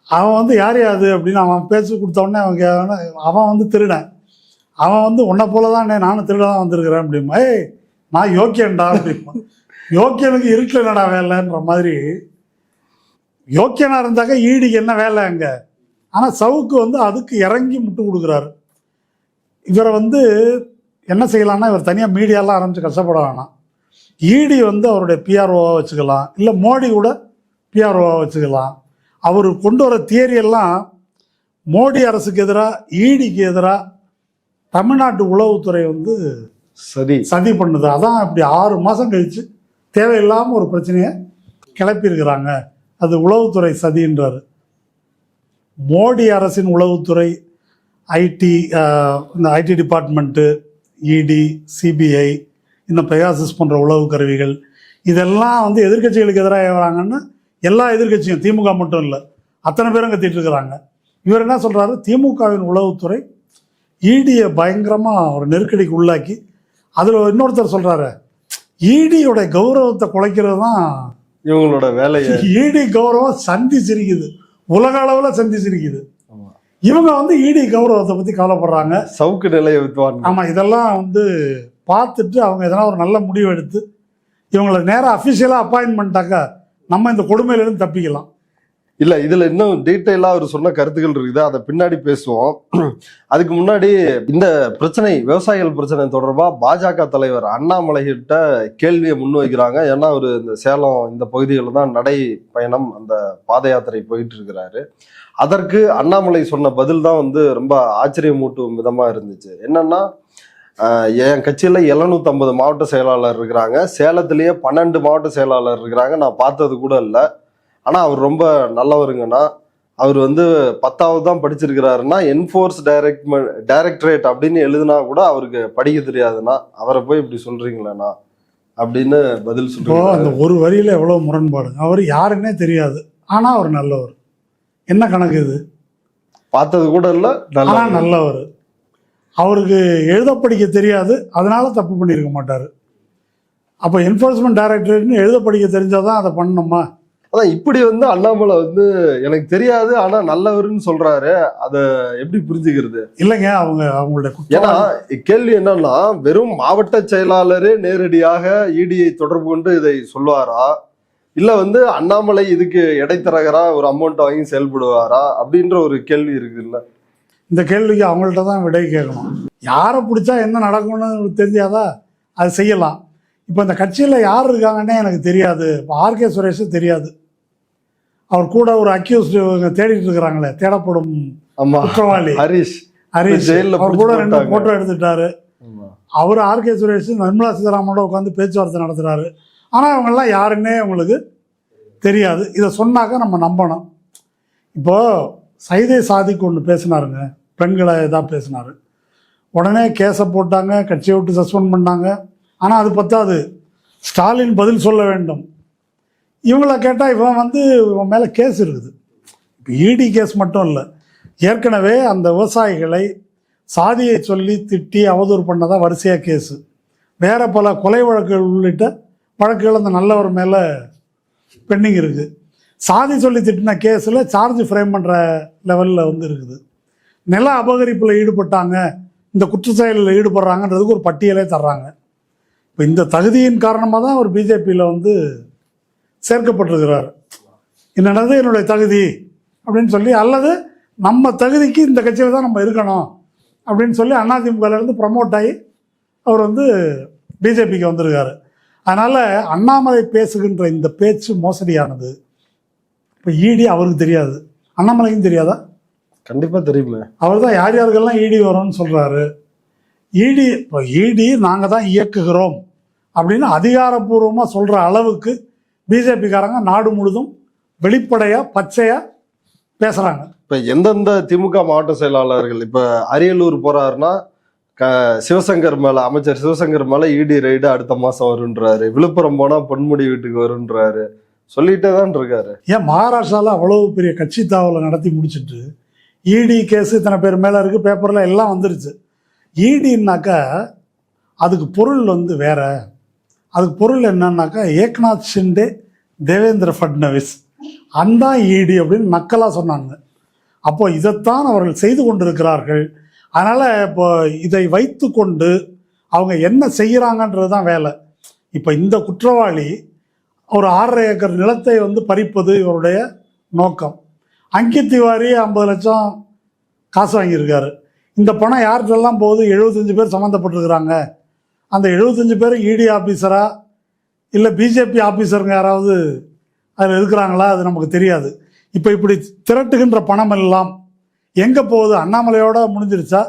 அவன் வந்து யார் யாது அப்படின்னு அவன் பேச்சு கொடுத்தோடனே அவன் வந்து திருடன். அவன் வந்து உன்னை போல தான் நானும் திருட தான் வந்திருக்கிறேன் அப்படிமா. நான் யோக்கியன்டா அப்படிமா. யோக்கியனுக்கு இருட்டில் என்னடா வேலைன்ற மாதிரி. யோக்கியனாக இருந்தாக்க ஈடிக்கு என்ன வேலை அங்கே? ஆனால் சவுக்கு வந்து அதுக்கு இறங்கி முட்டு கொடுக்குறாரு. இவரை வந்து என்ன செய்யலாம்னா, இவர் தனியாக மீடியாலாம் ஆரம்பித்து கஷ்டப்பட வேணாம். ஈடி வந்து அவருடைய பிஆர்ஓவாக வச்சுக்கலாம், இல்லை மோடி கூட பிஆர்ஓவாக வச்சுக்கலாம். அவர் கொண்டு வர தியரியெல்லாம் மோடி அரசுக்கு எதிராக, ஈடிக்கு எதிராக தமிழ்நாட்டு உளவுத்துறை வந்து சதி பண்ணுது. அதான் இப்படி 6 மாதம் கழித்து தேவையில்லாமல் ஒரு பிரச்சனையை கிளப்பியிருக்கிறாங்க. அது உளவுத்துறை சதின்றார். மோடி அரசின் உளவுத்துறை, இந்த ஐடி டிபார்ட்மெண்ட்டு, இடி, சிபிஐ, இன்னும் பெகாசஸ் போன்ற உளவு கருவிகள், இதெல்லாம் வந்து எதிர்கட்சிகளுக்கு எதிராக வராங்கன்னு எல்லா எதிர்கட்சியும், திமுக மட்டும் இல்லை, அத்தனை பேரும் கத்திட்டு இருக்கிறாங்க. இவர் என்ன சொல்கிறாரு, திமுகவின் உளவுத்துறை ஈடியை பயங்கரமாக ஒரு நெருக்கடிக்கு உள்ளாக்கி, அதில் இன்னொருத்தர் சொல்கிறாரு, ஈடியோட கௌரவத்தை குலைக்கிறது தான் இவங்களோட வேலையை. ஈடி கௌரவம் சந்தி சிரிக்குது, உலக அளவில் சந்தி சிரிக்குது. இவங்க வந்து ஈடி கௌரவத்தை பற்றி கவலைப்படுறாங்க, சவுக்கு நிலையை வித்துவாங்க. ஆமாம், இதெல்லாம் வந்து பார்த்துட்டு அவங்க எதனா ஒரு நல்ல முடிவு எடுத்து இவங்களை நேராக அஃபிஷியலாக அப்பாயின்ட் பண்ணிட்டாக்கா நம்ம இந்த கொடுமையிலிருந்து தப்பிக்கலாம். இல்லை, இதில் இன்னும் டீட்டெயிலாக அவர் சொன்ன கருத்துக்கள் இருக்குது, அதை பின்னாடி பேசுவோம். அதுக்கு முன்னாடி இந்த பிரச்சனை, விவசாயிகள் பிரச்சனை தொடர்பாக பாஜக தலைவர் அண்ணாமலை கிட்ட கேள்வியை முன்வைக்கிறாங்க. ஏன்னா அவர் இந்த சேலம் இந்த பகுதிகளில் தான் நடை பயணம், அந்த பாத யாத்திரை போயிட்டு இருக்கிறாரு. அதற்கு அண்ணாமலை சொன்ன பதில் தான் வந்து ரொம்ப ஆச்சரியமூட்டும் விதமாக இருந்துச்சு. என்னன்னா, என் கட்சியில் 750 மாவட்ட செயலாளர் இருக்கிறாங்க, சேலத்திலேயே 12 மாவட்ட செயலாளர் இருக்கிறாங்க, நான் பார்த்தது கூட இல்லை. ஆனால் அவர் ரொம்ப நல்லவருங்கன்னா, அவர் வந்து 10வது தான் படிச்சிருக்கிறாருன்னா, என்ஃபோர்ஸ் டைரக்டரேட் அப்படின்னு எழுதுனா கூட அவருக்கு படிக்க தெரியாதுன்னா அவரை போய் இப்படி சொல்றீங்களேண்ணா அப்படின்னு பதில் சொல்றோம். அந்த ஒரு வரியில எவ்வளவு முரண்பாடு. அவர் யாருன்னே தெரியாது, ஆனா அவர் நல்லவர். என்ன கணக்கு இது? பார்த்தது கூட இல்லை, நல்லவர். அவருக்கு எழுத படிக்க தெரியாது, அதனால தப்பு பண்ணியிருக்க மாட்டார். அப்போ என்ஃபோர்ஸ்மெண்ட் டைரக்டரேட்னு எழுத படிக்க தெரிஞ்சாதான் அதை பண்ணணுமா? அதான் இப்படி வந்து அண்ணாமலை வந்து எனக்கு தெரியாது ஆனா நல்லவருன்னு சொல்றாரு, அத எப்படி புரிஞ்சுக்கிறது? இல்லைங்க, அவங்களுடைய ஏன்னா கேள்வி என்னன்னா, வெறும் மாவட்ட செயலாளரே நேரடியாக இடியை தொடர்பு கொண்டு இதை சொல்லுவாரா, இல்ல வந்து அண்ணாமலை இதுக்கு இடைத்தரகரா ஒரு அமௌண்ட் வாங்கி செயல்படுவாரா அப்படின்ற ஒரு கேள்வி இருக்கு இல்ல. இந்த கேள்விக்கு அவங்கள்ட்ட தான் விடை கேட்கணும். யாரை பிடிச்சா என்ன நடக்கும்னு தெரியாதா, அது செய்யலாம். இப்போ இந்த கட்சியில் யார் இருக்காங்கன்னே எனக்கு தெரியாது. இப்போ ஆர்கே சுரேஷ் தெரியாது, அவர் கூட ஒரு அக்யூஸ்ட் தேடிட்டு இருக்கிறாங்களே, தேடப்படும் குற்றவாளி ஹரிஷ், அவர் கூட 2 போட்டோ எடுத்துட்டாரு. அவர் ஆர்கே சுரேஷ் நிர்மலா சீதாராமனோட உட்காந்து பேச்சுவார்த்தை நடத்துறாரு. ஆனால் அவங்கெல்லாம் யாருன்னே அவங்களுக்கு தெரியாது. இதை சொன்னாக்க நம்ம நம்பணும். இப்போது சைதை சாதிக்கு ஒன்று பேசினாருங்க, பெண்களை தான் பேசினார். உடனே கேஸை போட்டாங்க, கட்சியை விட்டு சஸ்பெண்ட் பண்ணாங்க. ஆனால் அது பத்தாது, ஸ்டாலின் பதில் சொல்ல வேண்டும். இவங்களை கேட்டால் இவன் மேலே கேஸ் இருக்குது. இப்போ இடி கேஸ் மட்டும் இல்லை, ஏற்கனவே அந்த விவசாயிகளை சாதியை சொல்லி திட்டி அவதூறு பண்ணதான் வரிசையாக கேஸு. வேறு பல கொலை வழக்குகள் உள்ளிட்ட வழக்குகள் அந்த நல்லவர் மேலே பெண்டிங் இருக்குது. சாதி சொல்லி திட்டின கேஸில் சார்ஜ் ஃப்ரேம் பண்ணுற லெவலில் இருக்குது. நில அபகரிப்பில் ஈடுபட்டாங்க, இந்த குற்றச்செயலில் ஈடுபடுறாங்கன்றதுக்கு ஒரு பட்டியலே தர்றாங்க. இப்போ இந்த தகுதியின் காரணமாக தான் அவர் பிஜேபியில் சேர்க்கப்பட்டிருக்கிறார். என்னது என்னுடைய தகுதி அப்படின்னு சொல்லி, அல்லது நம்ம தகுதிக்கு இந்த கட்சியில் தான் நம்ம இருக்கணும் அப்படின்னு சொல்லி அதிமுகலேருந்து ப்ரமோட் ஆகி அவர் பிஜேபிக்கு வந்திருக்காரு. அதனால் அண்ணாமலை பேசுகின்ற இந்த பேச்சு மோசடியானது. இப்போ இடி அவருக்கு தெரியாது, அண்ணாமலைக்கும் தெரியாதா? கண்டிப்பாக தெரியுமே. அவர் தான் யார் யாருக்கெல்லாம் இடி வரும்னு சொல்கிறாரு. இப்போ இடி நாங்கள் தான் இயக்குகிறோம் அப்படின்னு அதிகாரப்பூர்வமாக சொல்கிற அளவுக்கு பிஜேபிக்காரங்க நாடு முழுதும் வெளிப்படையாக பச்சையாக பேசுகிறாங்க. இப்போ எந்தெந்த திமுக மாவட்ட செயலாளர்கள் இப்போ அரியலூர் போகிறாருன்னா சிவசங்கர் மேலே, அமைச்சர் சிவசங்கர் மேலே இடி ரைடு அடுத்த மாதம் வருன்றாரு. விழுப்புரம் போனால் பொன்முடி வீட்டுக்கு வருன்றாரு, சொல்லிகிட்டே தான் இருக்காரு. ஏன் மகாராஷ்டிராவில் அவ்வளோ பெரிய கட்சி தாவலை நடத்தி முடிச்சுட்டு இடி கேஸு இத்தனை பேர் மேலே இருக்குது, பேப்பரில் எல்லாம் வந்துருச்சு. இடின்னாக்கா அதுக்கு பொருள் வேற. அதுக்கு பொருள் என்னன்னாக்கா ஏக்நாத் ஷிண்டே, தேவேந்திர ஃபட்னவிஸ் அந்த இடி அப்படின்னு நக்கலாக சொன்னாங்க. அப்போ இதைத்தான் அவர்கள் செய்து கொண்டிருக்கிறார்கள். அதனால் இப்போ இதை வைத்து கொண்டு அவங்க என்ன செய்கிறாங்கன்றது தான் வேலை. இப்போ இந்த குற்றவாளி ஒரு 6.5 ஏக்கர் நிலத்தை பறிப்பது இவருடைய நோக்கம். அங்கித் திவாரி 50 லட்சம் காசு வாங்கியிருக்காரு. இந்த பணம் யார்கிட்டெல்லாம் போகுது? 75 பேர் சம்மந்தப்பட்டிருக்கிறாங்க. அந்த 75 பேர் இடி ஆஃபீஸரா இல்லை பிஜேபி ஆஃபீஸருங்க யாராவது அதில் இருக்கிறாங்களா? அது நமக்கு தெரியாது. இப்போ இப்படி திரட்டுகின்ற பணம் எல்லாம் எங்கே போகுது? அண்ணாமலையோட முடிஞ்சிருச்சா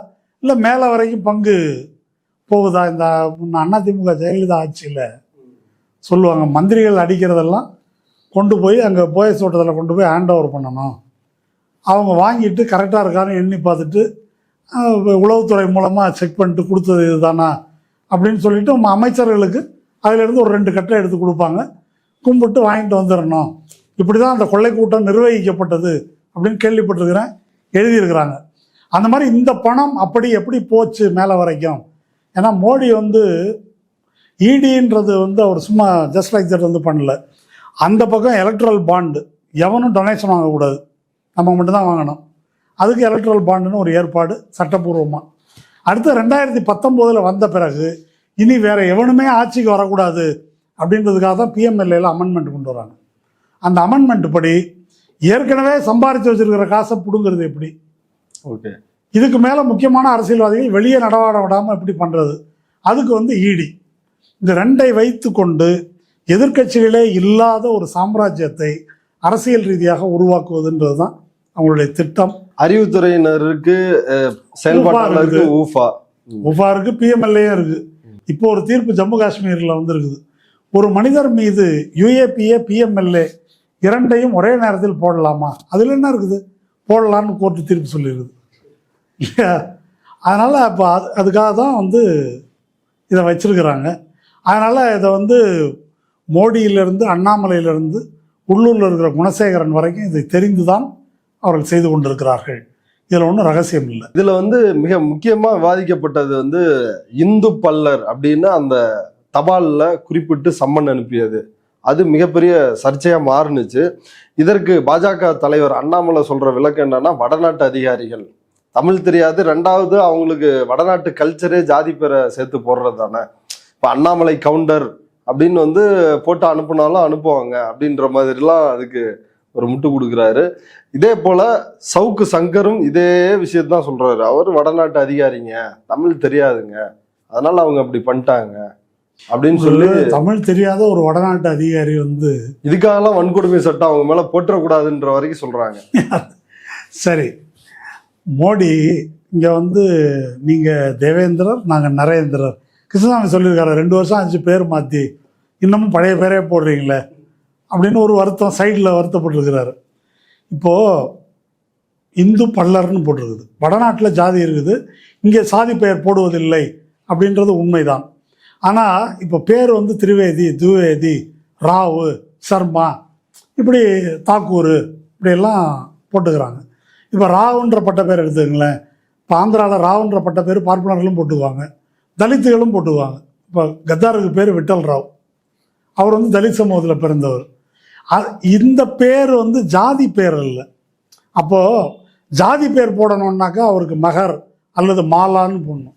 இல்லை மேலே வரைக்கும் பங்கு போகுதா? இந்த அதிமுக ஜெயலலிதா ஆட்சியில் சொல்லுவாங்க, மந்திரிகள் அடிக்கிறதெல்லாம் கொண்டு போய் அங்கே போயஸ் தோட்டத்தில் கொண்டு போய் ஹேண்ட் ஓவர் பண்ணணும். அவங்க வாங்கிட்டு கரெக்டாக இருக்கான்னு எண்ணி பார்த்துட்டு உளவுத்துறை மூலமாக செக் பண்ணிட்டு கொடுத்தது இதுதானா அப்படின்னு சொல்லிட்டு அமைச்சர்களுக்கு அதிலிருந்து ஒரு 2 கட்டை எடுத்து கொடுப்பாங்க, கும்பிட்டு வாங்கிட்டு வந்துடணும். இப்படி தான் அந்த கொள்ளை கூட்டம் நிர்வகிக்கப்பட்டது அப்படின்னு கேள்விப்பட்டிருக்கிறேன், எழுதியிருக்கிறாங்க. அந்த மாதிரி இந்த பணம் அப்படி எப்படி போச்சு மேலே வரைக்கும்? ஏன்னா மோடி இடின்றது அவர் சும்மா ஜஸ்ட் லைக் தட் பண்ணல. அந்த பக்கம் எலக்ட்ரல் பாண்டு, எவனும் டொனேஷன் வாங்கக்கூடாது, நம்ம மட்டும்தான் வாங்கணும். அதுக்கு எலக்ட்ரல் பாண்டுன்னு ஒரு ஏற்பாடு சட்டப்பூர்வமாக. அடுத்து 2019 வந்த பிறகு இனி வேற எவனுமே ஆட்சிக்கு வரக்கூடாது அப்படின்றதுக்காக தான் பிஎம்எல்ஏல அமெண்ட்மெண்ட் கொண்டு வராங்க. அந்த அமெண்ட்மெண்ட் படி ஏற்கனவே சம்பாதிச்சு வச்சிருக்கிற காசை பிடுங்கிறது எப்படி? ஓகே, இதுக்கு மேலே முக்கியமான அரசியல்வாதிகள் வெளியே நடவாட விடாமல் எப்படி பண்ணுறது? அதுக்கு இடி. இந்த 2ஐ வைத்து கொண்டு எதிர்கட்சிகளே இல்லாத ஒரு சாம்ராஜ்யத்தை அரசியல் ரீதியாக உருவாக்குவதுன்றது தான் அவங்களுடைய திட்டம். அறிவுத்துறையினருக்கு செயல்பாட்டு ஊஃபா இருக்கு, பிஎம்எல்ஏ இருக்கு. இப்போ ஒரு தீர்ப்பு ஜம்மு காஷ்மீரில் இருக்குது. ஒரு மனிதர் மீது யுஏபிஏ பிஎம்எல்ஏ 2ஐயும் ஒரே நேரத்தில் போடலாமா? அதில் என்ன இருக்குது? போடலான்னு கோர்ட்டு தீர்ப்பு சொல்லியிருக்குது இல்லையா? அதனால் இப்போ அதுக்காக தான் இதை வச்சிருக்கிறாங்க. அதனால் இதை மோடியிலிருந்து அண்ணாமலையிலிருந்து உள்ளூரில் இருக்கிற குணசேகரன் வரைக்கும் இதை தெரிந்து தான் அவர்கள் செய்து கொண்டிருக்கிறார்கள். இதில் ஒன்றும் ரகசியம் இல்லை. இதில் மிக முக்கியமாக விவாதிக்கப்பட்டது இந்து பல்லர் அப்படின்னு அந்த தபாலில் குறிப்பிட்டு சம்மன் அனுப்பியது. அது மிகப்பெரிய சர்ச்சையா மாறுனுச்சு. இதற்கு பாஜக தலைவர் அண்ணாமலை சொல்ற விளக்கம் என்னன்னா, வடநாட்டு அதிகாரிகள் தமிழ் தெரியாது, ரெண்டாவது அவங்களுக்கு வடநாட்டு கல்ச்சரே ஜாதி பேரை சேர்த்து போடுறது தானே. இப்போ அண்ணாமலை கவுண்டர் அப்படின்னு வந்து போட்டு அனுப்புனாலும் அனுப்புவாங்க அப்படின்ற மாதிரிலாம் அதுக்கு ஒரு முட்டு கொடுக்குறாரு. இதே போல சவுக்கு சங்கரும் இதே விஷயத்தான் சொல்றாரு. அவர் வடநாட்டு அதிகாரிங்க, தமிழ் தெரியாதுங்க, அதனால அவங்க அப்படி பண்ணிட்டாங்க அப்படின்னு சொல்லி. தமிழ் தெரியாத ஒரு வடநாட்டு அதிகாரி வந்து இதுக்காகலாம் வன்கொடுமை சட்டம் அவங்க மேல போற்றக்கூடாதுன்ற வரைக்கும் சொல்றாங்க. சரி, மோடி இங்க வந்து நீங்க தேவேந்திரர், நாங்க நரேந்திரர். கிருஷ்ணசாமி சொல்லியிருக்காரு 2 வருஷம் ஆச்சு பேர் மாத்தி, இன்னமும் பழைய பேரே போடுறீங்களே அப்படின்னு ஒரு வருத்தம் சைடில் வருத்தப்பட்டிருக்கிறாரு. இப்போது இந்து பல்லர்னு போட்டிருக்குது, வடநாட்டில் ஜாதி இருக்குது, இங்கே சாதி பெயர் போடுவதில்லை அப்படின்றது உண்மைதான். ஆனால் இப்போ பேர் வந்து திரிவேதி, துவேதி, ராவு, சர்மா, இப்படி தாக்கூர் இப்படியெல்லாம் போட்டுக்கிறாங்க. இப்போ ராவுன்ற பட்ட பேர் எடுத்துக்கங்களேன். இப்போ ஆந்திராவில் ராவுன்ற பட்ட பேர் பார்ப்பனர்களும் போட்டுக்குவாங்க, தலித்துகளும் போட்டுக்குவாங்க. இப்போ கத்தாருக்கு பேர் விட்டல் ராவ், அவர் வந்து தலித் சமூகத்தில் பிறந்தவர். இந்த பேர் வந்து ஜாதி பேர் அல்ல. அப்போது ஜாதி பேர் போடணுன்னாக்கா அவருக்கு மகர் அல்லது மாலான்னு போடணும்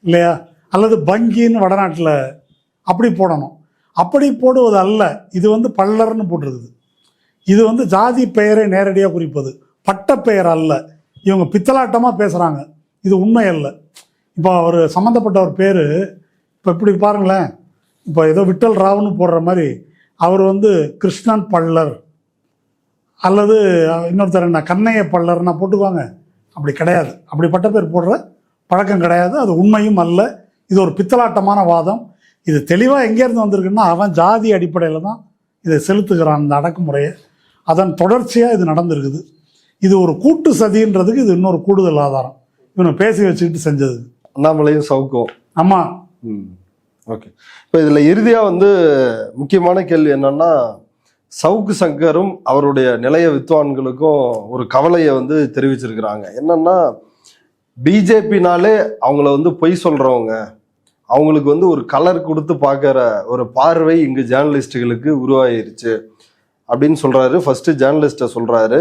இல்லையா, அல்லது பங்கின்னு வடநாட்டில் அப்படி போடணும். அப்படி போடுவது அல்ல, இது வந்து பல்லர்னு போட்டிருக்குது. இது வந்து ஜாதி பெயரை நேரடியாக குறிப்பது, பட்ட பெயர் அல்ல. இவங்க பித்தலாட்டமாக பேசுகிறாங்க, இது உண்மை அல்ல. இப்போ அவர் சம்மந்தப்பட்ட ஒரு பேர் இப்போ இப்படி பாருங்களேன், இப்போ ஏதோ விட்டல் ராவ்னு போடுற மாதிரி அவர் வந்து கிருஷ்ணன் பல்லர் அல்லது இன்னொருத்தர் என்ன கண்ணைய பல்லர்னா போட்டுக்குவாங்க. அப்படி கிடையாது, அப்படிப்பட்ட பேர் போடுற பழக்கம் கிடையாது, அது உண்மையும் அல்ல. இது ஒரு பித்தலாட்டமான வாதம். இது தெளிவாக எங்கேருந்து வந்திருக்குன்னா, அவன் ஜாதி அடிப்படையில் தான் இதை செலுத்துகிறான் இந்த அடக்குமுறையை. அதன் தொடர்ச்சியாக இது நடந்திருக்குது. இது ஒரு கூட்டு சதின்றதுக்கு இது இன்னொரு கூடுதல் ஆதாரம், இவனை பேசி வச்சுக்கிட்டு செஞ்சது. அண்ணாமலையும் சவுக்கும். ஆமாம். ஓகே, இப்போ இதில் இறுதியாக வந்து முக்கியமான கேள்வி என்னன்னா, சவுக்கு சங்கரும் அவருடைய நிலைய வித்வான்களுக்கும் ஒரு கவலையை வந்து தெரிவிச்சிருக்கிறாங்க. என்னன்னா, பிஜேபினாலே அவங்கள வந்து பொய் சொல்றவங்க, அவங்களுக்கு வந்து ஒரு கலர் கொடுத்து பார்க்குற ஒரு பார்வை இங்கு ஜேர்னலிஸ்டுகளுக்கு உருவாயிருச்சு அப்படின்னு சொல்றாரு. ஃபர்ஸ்ட் ஜேர்னலிஸ்ட்டை சொல்றாரு,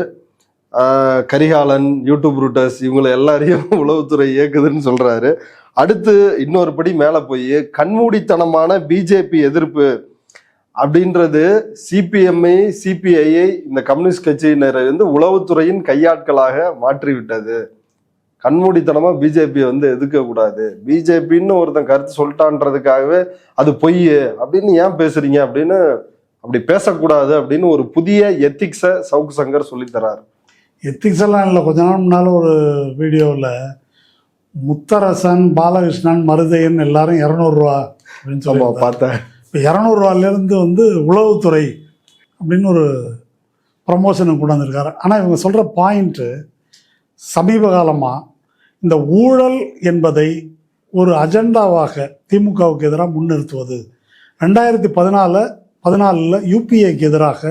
கரிகாலன், யூடியூப் ரூட்டர்ஸ் இவங்களை எல்லாரையும் உளவுத்துறை இயக்குதுன்னு சொல்றாரு. அடுத்து இன்னொரு படி மேலே போய் கண்மூடித்தனமான பிஜேபி எதிர்ப்பு அப்படின்றது சிபிஎம்ஐ, சிபிஐயை, இந்த கம்யூனிஸ்ட் கட்சியினரை வந்து உளவுத்துறையின் கையாட்களாக மாற்றிவிட்டது. கண்மூடித்தனமா பிஜேபியை வந்து எதிர்க்க கூடாது, பிஜேபின்னு ஒருத்தன் கருத்து சொல்லிட்டான்றதுக்காகவே அது பொய் அப்படின்னு ஏன் பேசுறீங்க அப்படின்னு, அப்படி பேசக்கூடாது அப்படின்னு ஒரு புதிய எத்திக்ஸை சவுக்கு சங்கர் சொல்லித்தராரு. எத்திக்ஸ் எல்லாம் இல்லை, கொஞ்ச நாள் முன்னால் ஒரு வீடியோவில் முத்தரசன், பாலகிருஷ்ணன், மருதையன் எல்லாரும் 200 ரூபா அப்படின்னு சொல்லி பார்த்தேன். இப்போ 200 ரூபாலேருந்து வந்து உளவுத்துறை அப்படின்னு ஒரு ப்ரமோஷனை கொண்டு வந்திருக்காரு. ஆனால் இவங்க சொல்கிற பாயிண்ட்டு, சமீப காலமாக இந்த ஊழல் என்பதை ஒரு அஜெண்டாவாக திமுகவுக்கு எதிராக முன்னிறுத்துவது, 2014 யூபிஏக்கு எதிராக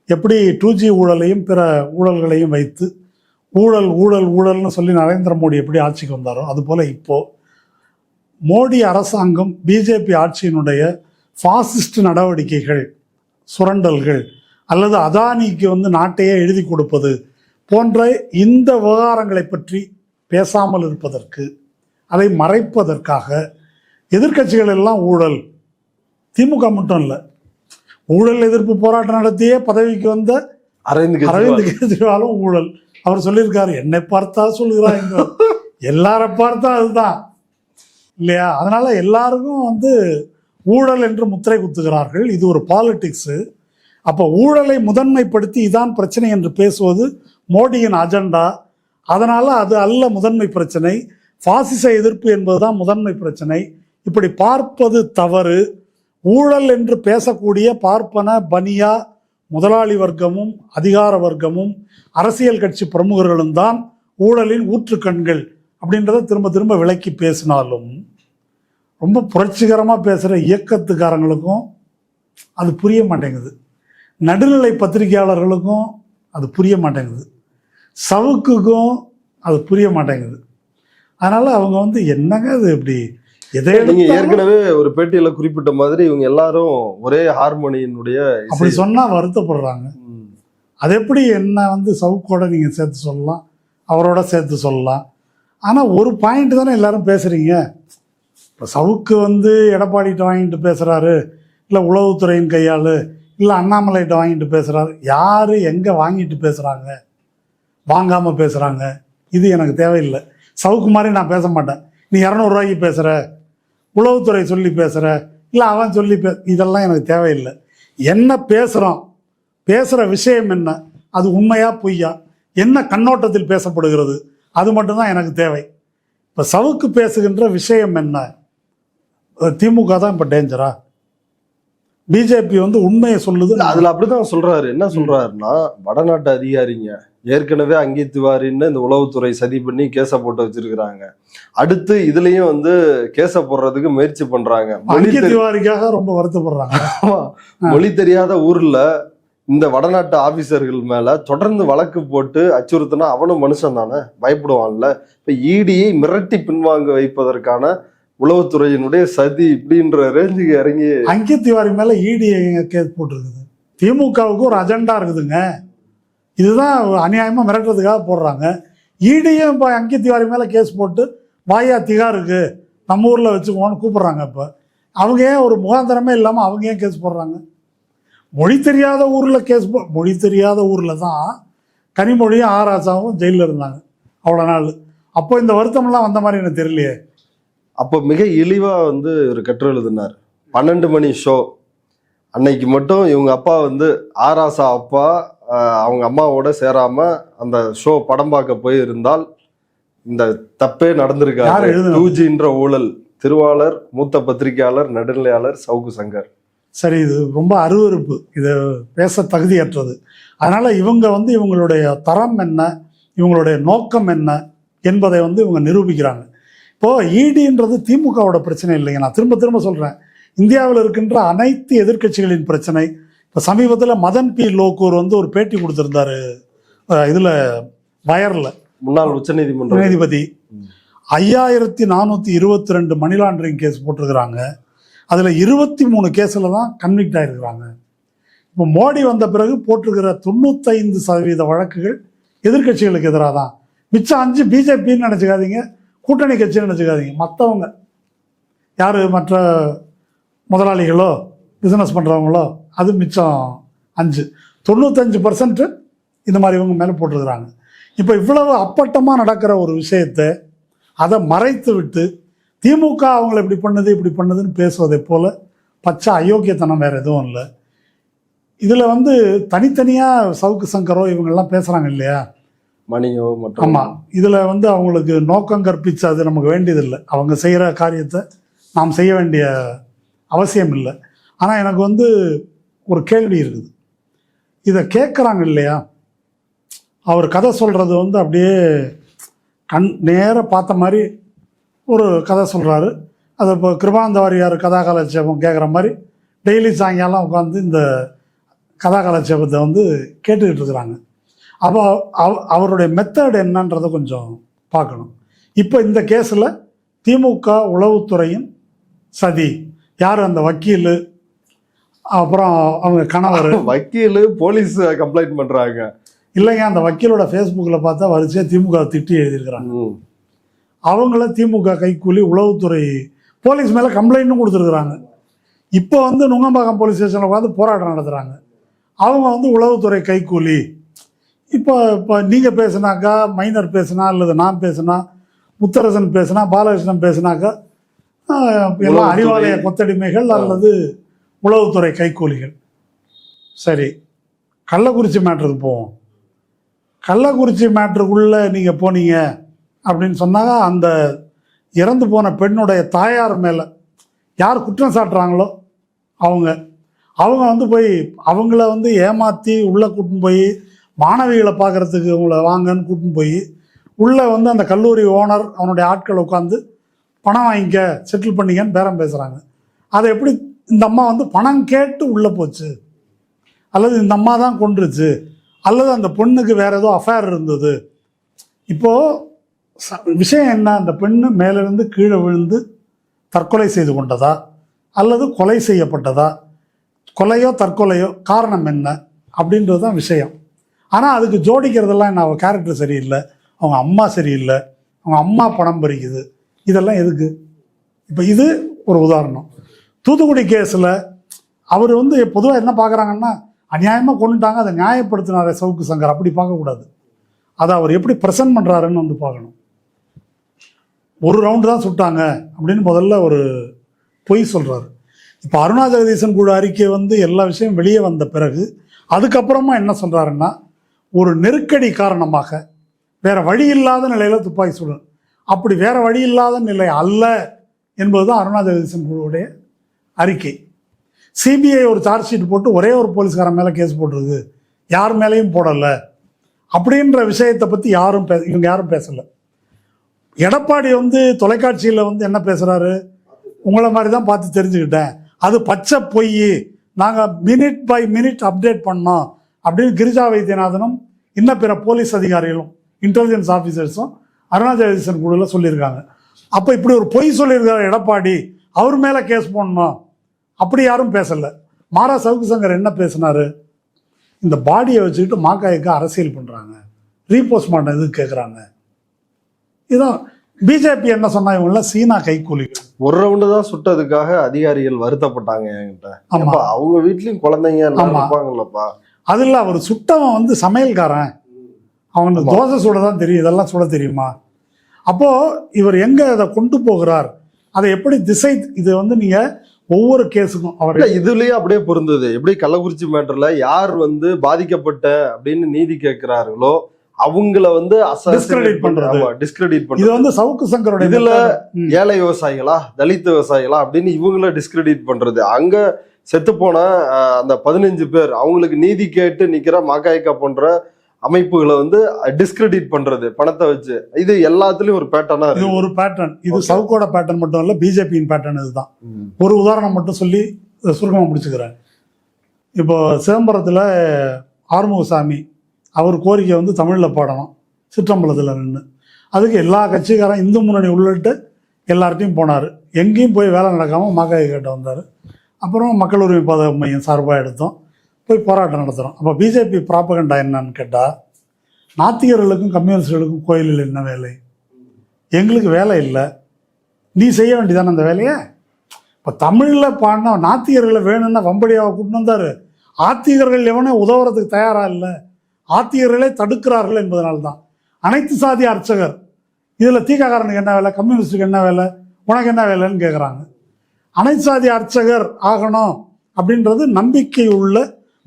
எப்படி 2G ஊழலையும் பிற ஊழல்களையும் வைத்து ஊழல்னு சொல்லி நரேந்திர மோடி எப்படி ஆட்சிக்கு வந்தாரோ, அதுபோல் இப்போது மோடி அரசாங்கம் பிஜேபி ஆட்சியினுடைய ஃபாசிஸ்ட் நடவடிக்கைகள், சுரண்டல்கள் அல்லது அதானிக்கு வந்து நாட்டையே எழுதி கொடுப்பது போன்ற இந்த விவகாரங்களை பற்றி பேசாமல் இருப்பதற்கு, அதை மறைப்பதற்காக எதிர்க்கட்சிகள் எல்லாம் ஊழல், திமுக மட்டும் இல்லை, ஊழல் எதிர்ப்பு போராட்டம் நடத்தியே பதவிக்கு வந்த அரவிந்த் கெஜ்ரிவாலும் ஊழல். அவர் சொல்லியிருக்காரு, என்னை பார்த்தா சொல்லுகிறாங்க, எல்லாரை பார்த்தா அதுதான் இல்லையா. அதனால எல்லாருக்கும் வந்து ஊழல் என்று முத்திரை குத்துகிறார்கள். இது ஒரு பாலிடிக்ஸு. அப்போ ஊழலை முதன்மைப்படுத்தி இதான் பிரச்சனை என்று பேசுவது மோடியின் அஜெண்டா. அதனால் அது அல்ல முதன்மை பிரச்சனை, பாசிச எதிர்ப்பு என்பதுதான் முதன்மை பிரச்சனை. இப்படி பார்ப்பது தவறு. ஊழல் என்று பேசக்கூடிய பார்ப்பன பனியா முதலாளி வர்க்கமும் அதிகார வர்க்கமும் அரசியல் கட்சி பிரமுகர்களும் தான் ஊழலின் ஊற்றுக்கண்கள் அப்படின்றத திரும்ப திரும்ப விளக்கி பேசினாலும், ரொம்ப புரட்சிகரமாக பேசுகிற இயக்கத்துக்காரங்களுக்கும் அது புரிய மாட்டேங்குது, நடுநிலை பத்திரிகையாளர்களுக்கும் அது புரிய மாட்டேங்குது, சவுக்குக்கும் அது புரிய மாட்டேங்குது. அதனால் அவங்க வந்து என்னங்க இது இப்படி எதை நீங்க எடுத்தாலும் ஏற்கனவே ஒரு பேட்டியில குறிப்பிட்ட மாதிரி இவங்க எல்லாரும் ஒரே ஹார்மோனியினுடைய அப்படி சொன்னா வருத்தப்படுறாங்க. அது எப்படி என்ன வந்து சவுக்கோட நீங்க சேர்த்து சொல்லலாம், அவரோட சேர்த்து சொல்லலாம். ஆனா ஒரு பாயிண்ட் தானே எல்லாரும் பேசுறீங்க. இப்போ சவுக்கு வந்து எடப்பாடிகிட்ட வாங்கிட்டு பேசுறாரு, இல்லை உளவுத்துறையின் கையாளு, இல்லை அண்ணாமலைகிட்ட வாங்கிட்டு பேசுறாரு. யாரு எங்க வாங்கிட்டு பேசுறாங்க, வாங்காம பேசுறாங்க, இது எனக்கு தேவையில்லை. சவுக்கு மாதிரி நான் பேச மாட்டேன். நீ 200 ரூபாய்க்கு பேசுற, உளவுத்துறை சொல்லி பேசுற, இல்லை அவன் சொல்லி இதெல்லாம் எனக்கு தேவையில்லை. என்ன பேசுறோம், பேசுற விஷயம் என்ன, அது உண்மையா பொய்யா, என்ன கண்ணோட்டத்தில் பேசப்படுகிறது, அது மட்டும்தான் எனக்கு தேவை. இப்போ சவுக்கு பேசுகின்ற விஷயம் என்ன, திமுக தான் இப்போ டேஞ்சரா, பிஜேபி வந்து உண்மையை சொல்லுது. அதுல அப்படிதான் சொல்றாரு. என்ன சொல்றாருன்னா, வடநாட்டு அதிகாரிங்க ஏற்கனவே அங்கீத் திவாரின்னு இந்த உளவுத்துறை சதி பண்ணி கேஸ போட்டு வச்சிருக்கிறாங்க. அடுத்து இதுலயும் வந்து கேஸ போடுறதுக்கு முயற்சி பண்றாங்க. அங்கீத் திவாரிக்காக ரொம்ப வருத்தப்படுறாங்க. மொழி தெரியாத ஊர்ல இந்த வடநாட்டு ஆபீசர்கள் மேல தொடர்ந்து வழக்கு போட்டு அச்சுறுத்தினா அவனும் மனுஷன் தானே, பயப்படுவான்ல. இப்ப இடியை மிரட்டி பின்வாங்க வைப்பதற்கான உளவுத்துறையினுடைய சதி இப்படின்ற ரேஞ்சுக்கு இறங்கி அங்கீத் திவாரி மேல இடி கேஸ் போட்டிருக்குது. திமுகவுக்கு ஒரு அஜெண்டா இருக்குதுங்க. இதுதான் அநியாயமா மிரட்டுறதுக்காக போடுறாங்க. இடியும் இப்போ அங்கீத் திவாரி மேல கேஸ் போட்டு வாயா திகாருக்கு நம்ம ஊர்ல வச்சுக்குவோன்னு கூப்பிடுறாங்க. இப்போ அவங்க ஏன் ஒரு முகாந்திரமே இல்லாம அவங்க ஏன் கேஸ் போடுறாங்க? மொழி தெரியாத ஊர்ல கேஸ் மொழி தெரியாத ஊர்ல தான் கனிமொழியும் ஆராசாவும் ஜெயிலில் இருந்தாங்க அவ்வளோ நாள். அப்போ இந்த வருத்தம்லாம் வந்த மாதிரி எனக்கு தெரியலையே. அப்போ மிக இழிவா வந்து ஒரு கட்டுரை எழுதினார். 12 மணி ஷோ அன்னைக்கு மட்டும் இவங்க அப்பா வந்து ஆராசா அப்பா அவங்க அம்மாவோட சேராம அந்த ஷோ படம் பார்க்க போயிருந்தால் இந்த தப்பே நடந்திருக்காரு. 2Gன்ற ஊழல். திருவாளர், மூத்த பத்திரிகையாளர், நடுநிலையாளர் சவுக்கு சங்கர். சரி, இது ரொம்ப அருவருப்பு, இது பேச தகுதியற்றது. அதனால இவங்க வந்து இவங்களுடைய தரம் என்ன, இவங்களுடைய நோக்கம் என்ன என்பதை வந்து இவங்க நிரூபிக்கிறாங்க. இப்போ இடின்றது திமுகவோட பிரச்சனை இல்லைங்க. நான் திரும்ப திரும்ப சொல்றேன், இந்தியாவில் இருக்கின்ற அனைத்து எதிர்க்கட்சிகளின் பிரச்சனை. இப்போ சமீபத்தில் மதன் பி லோக்கூர் வந்து ஒரு பேட்டி கொடுத்திருந்தாரு இதுல வயர்ல, முன்னாள் உச்சநீதிமன்ற நீதிபதி. 5422 மணி லாண்டரிங் கேஸ் போட்டிருக்கிறாங்க. அதில் 23 கேஸில் தான் கன்விக்ட் ஆகிருக்கிறாங்க. இப்போ மோடி வந்த பிறகு போட்டிருக்கிற 95% வழக்குகள் எதிர்கட்சிகளுக்கு எதிராக தான். மிச்சம் 5 பிஜேபின்னு நினச்சிக்காதீங்க, கூட்டணி கட்சின்னு நினச்சிக்காதீங்க. மற்றவங்க யார், மற்ற முதலாளிகளோ பிஸ்னஸ் பண்ணுறவங்களோ, அது மிச்சம் 5. 95% இந்த மாதிரி இவங்க மேலே போட்டிருக்கிறாங்க. இப்போ இவ்வளவு அப்பட்டமாக நடக்கிற ஒரு விஷயத்தை அதை மறைத்து விட்டு திமுக அவங்களை இப்படி பண்ணுதுன்னு பேசுவதை போல பச்சை அயோக்கியத்தனம் வேற எதுவும் இல்லை. இதில் வந்து தனித்தனியாக சவுக்கு சங்கரோ இவங்கெல்லாம் பேசுகிறாங்க இல்லையா, மணியோ மற்றும். ஆமாம், இதில் வந்து அவங்களுக்கு நோக்கம் கற்பிச்சு அது நமக்கு வேண்டியதில்லை. அவங்க செய்கிற காரியத்தை நாம் செய்ய வேண்டிய அவசியம் இல்லை. ஆனால் எனக்கு வந்து ஒரு கேள்வி இருக்குது. இதை கேட்குறாங்க இல்லையா, அவர் கதை சொல்கிறது வந்து அப்படியே நேராக பார்த்த மாதிரி ஒரு கதை சொல்கிறாரு. அதை இப்போ கிருபானந்த வாரியார் கதாகாலட்சேபம் கேட்குற மாதிரி டெய்லி சாயங்காலம் உட்காந்து இந்த கதாகாலட்சேபத்தை வந்து கேட்டுக்கிட்டு இருக்கிறாங்க. அப்போ அவருடைய மெத்தட் என்னன்றதை கொஞ்சம் பார்க்கணும். இப்போ இந்த கேஸில் திமுக உளவுத்துறையின் சதி, யார் அந்த வக்கீல், அப்புறம் அவங்க கணவர். வக்கீல் போலீஸ் கம்ப்ளைண்ட் பண்ணுறாங்க. இல்லைங்க, அந்த வக்கீலோட ஃபேஸ்புக்கில் பார்த்தா வரிசையாக திமுக திட்டி எழுதியிருக்கிறாங்க. அவங்கள திமுக கைக்கூலி, உளவுத்துறை போலீஸ் மேலே கம்ப்ளைண்ட்டும் கொடுத்துருக்குறாங்க. இப்போ வந்து நுங்கம்பாக்கம் போலீஸ் ஸ்டேஷனில் உட்காந்து போராட்டம் நடத்துகிறாங்க. அவங்க வந்து உளவுத்துறை கைக்கூலி. இப்போ நீங்கள் பேசுனாக்கா, மைனர் பேசுனா, அல்லது நான் பேசுனா, முத்தரசன் பேசுனா, பாலகிருஷ்ணன் பேசுனாக்கா எல்லாம் அறிவாலய கொத்தடிமைகள் அல்லது உளவுத்துறை கைக்கூலிகள். சரி, கள்ளக்குறிச்சி மேட்ருக்கு போவோம். கள்ளக்குறிச்சி மேட்ருக்குள்ளே நீங்கள் போனீங்க அப்படின்னு சொன்னாங்க, அந்த இறந்து போன பெண்ணுடைய தாயார் மேலே யார் குற்றம் சாட்டுறாங்களோ அவங்க வந்து போய் அவங்கள வந்து ஏமாற்றி உள்ளே கூட்டின்னு போய் மாணவிகளை பார்க்குறதுக்கு உங்களை வாங்கன்னு கூட்டின்னு போய் உள்ளே வந்து அந்த கல்லூரி ஓனர் அவனுடைய ஆட்கள் உட்காந்து பணம் வாங்கிக்க, செட்டில் பண்ணிக்கன்னு பேரம் பேசுகிறாங்க. அதை எப்படி இந்த அம்மா வந்து பணம் கேட்டு உள்ளே போச்சு, அல்லது இந்த அம்மா தான் கொன்றுச்சு, அல்லது அந்த பொண்ணுக்கு வேற ஏதோ அஃபேர் இருந்தது. இப்போது விஷயம் என்ன, அந்த பெண்ணு மேலேருந்து கீழே விழுந்து தற்கொலை செய்து கொண்டதா அல்லது கொலை செய்யப்பட்டதா, கொலையோ தற்கொலையோ, காரணம் என்ன அப்படின்றது தான் விஷயம். ஆனால் அதுக்கு ஜோடிக்கிறதெல்லாம் என்ன, அவள் கேரக்டர் சரியில்லை, அவங்க அம்மா சரியில்லை, அவங்க அம்மா பணம் பறிக்குது, இதெல்லாம் எதுக்கு? இப்போ இது ஒரு உதாரணம். தூத்துக்குடி கேஸில் அவர் பொதுவாக என்ன பார்க்குறாங்கன்னா, அநியாயமாக கொண்டுட்டாங்க, அதை நியாயப்படுத்தினாரே சவுக்கு சங்கர், அப்படி பார்க்கக்கூடாது. அதை அவர் எப்படி ப்ரெசென்ட் பண்ணுறாருன்னு பார்க்கணும். ஒரு ரவுண்டு தான் சுட்டாங்க அப்படின்னு முதல்ல ஒரு பொய் சொல்கிறாரு. இப்போ அருணா ஜெகதீசன் குழு அறிக்கை எல்லா விஷயம் வெளியே வந்த பிறகு அதுக்கப்புறமா என்ன சொல்கிறாருன்னா, ஒரு நெருக்கடி காரணமாக வேற வழி இல்லாத நிலையில் துப்பாக்கி சுடும், அப்படி வேற வழி இல்லாத நிலை அல்ல என்பதுதான் அருணா ஜெகதீசன் குழுவுடைய அறிக்கை. சிபிஐ ஒரு சார்ஜ் ஷீட் போட்டு ஒரே ஒரு போலீஸ்காரன் மேலே கேஸ் போட்டிருக்கு, யார் மேலேயும் போடலை அப்படின்ற விஷயத்தை பற்றி இவங்க யாரும் பேசலை. எடப்பாடி தொலைக்காட்சியில் என்ன பேசுகிறாரு, உங்களை மாதிரி தான் பார்த்து தெரிஞ்சுக்கிட்டேன், அது பச்சை பொய், நாங்கள் மினிட் பை மினிட் அப்டேட் பண்ணோம் அப்படின்னு கிரிஜா வைத்தியநாதனும் இன்னும் பிற போலீஸ் அதிகாரிகளும் இன்டெலிஜென்ஸ் ஆஃபீஸர்ஸும் அருணா ஜெகதீசன் குழுவில் சொல்லியிருக்காங்க. அப்போ இப்படி ஒரு பொய் சொல்லியிருக்காரு எடப்பாடி, அவர் மேலே கேஸ் போடணும், அப்படி யாரும் பேசலை. மாரா சவுக்கு சங்கர் என்ன பேசினாரு, இந்த பாடியை வச்சுக்கிட்டு மாக்காய்க்கு அரசியல் பண்ணுறாங்க, ரீபோஸ்ட்மார்ட்டம் எதுக்கு கேட்குறாங்க. இதான் பிஜேபி என்ன சொன்னா, இவங்கெல்லாம் சீனா கைக்கூலிகள். ஒரு ரவுண்டு தான் சுட்டதுக்காக அதிகாரிகள் வருத்தப்பட்டாங்க என்கிட்ட. ஆமா, அவங்க வீட்லயும் குழந்தைங்க எல்லாம் இருப்பாங்கல்லப்பா. அது இல்லை, அவர் சுட்டவன் சமையல்காரன், அவனுக்கு தோசை சுட தான் தெரியும், இதெல்லாம் சுட தெரியுமா? அப்போ இவர் எங்க அதை கொண்டு போகிறார், அதை எப்படி திசை, இது நீங்க ஒவ்வொரு கேஸுக்கும் அவர் இதுலயே அப்படியே பொருந்தது. எப்படி கள்ளக்குறிச்சி மேட்டர்ல யார் பாதிக்கப்பட்ட அப்படின்னு நீதி கேட்கிறார்களோ அவங்கள டிஸ்கிரெடிட் பண்றது. இது சவுக்கு சங்கரோட இதுல ஏழை விவசாயிகளா, தலித் விவசாயிகளா அப்படின்னு இவங்கள டிஸ்கிரெடிட் பண்றது. அங்க செத்து போன அந்த 15 பேர் அவங்களுக்கு நீதி கேட்டு நிக்கிற மாக்காய்க்கா போன்ற அமைப்புகளை டிஸ்கிரெடிட் பண்றது பணத்தை வச்சு. இது எல்லாத்துலயும் ஒரு பேட்டர்னா இது ஒரு பேட்டர்ன். இது சவுக்கோட பேட்டர்ன் மட்டும் இல்ல, பிஜேபியின் பேட்டர்ன். இதுதான் ஒரு உதாரணம் மட்டும் சொல்லி சுருக்கமா முடிச்சுக்கிறேன். இப்போ சிதம்பரத்துல ஆறுமுகசாமி அவர் கோரிக்கை தமிழில் பாடணும் சிற்றம்பலத்தில் நின்று, அதுக்கு எல்லா கட்சிக்காரன் இந்து முன்னணி உள்ளிட்டு எல்லார்ட்டையும் போனார், எங்கேயும் போய் வேலை நடக்காமல் மாக்காய் கேட்ட வந்தார். அப்புறம் மக்கள் உரிமை பாதுகாப்பு மையம் சார்பாக எடுத்தோம், போய் போராட்டம் நடத்துகிறோம். அப்போ பிஜேபி ப்ராபகண்டா என்னன்னு கேட்டால், நாத்திகர்களுக்கும் கம்யூனிஸ்டுகளுக்கும் கோயிலில் என்ன வேலை, எங்களுக்கு வேலை இல்லை, நீ செய்ய வேண்டியதானே அந்த வேலையை. இப்போ தமிழில் பாடினா நாத்திகர்களை வேணும்னா வம்படியாவை கூட்டின்னு வந்தார். ஆத்திகர்கள் எவனே உதவுறதுக்கு தயாராக இல்லை, ஆத்திகர்களே தடுக்கிறார்கள் என்பதனால்தான். அனைத்து சாதி அர்ச்சகர், இதில் தீக்காரனுக்கு என்ன வேலை, கம்யூனிஸ்டுக்கு என்ன வேலை, உனக்கு என்ன வேலைன்னு கேட்குறாங்க. அனைத்து சாதி அர்ச்சகர் ஆகணும் அப்படின்றது நம்பிக்கை உள்ள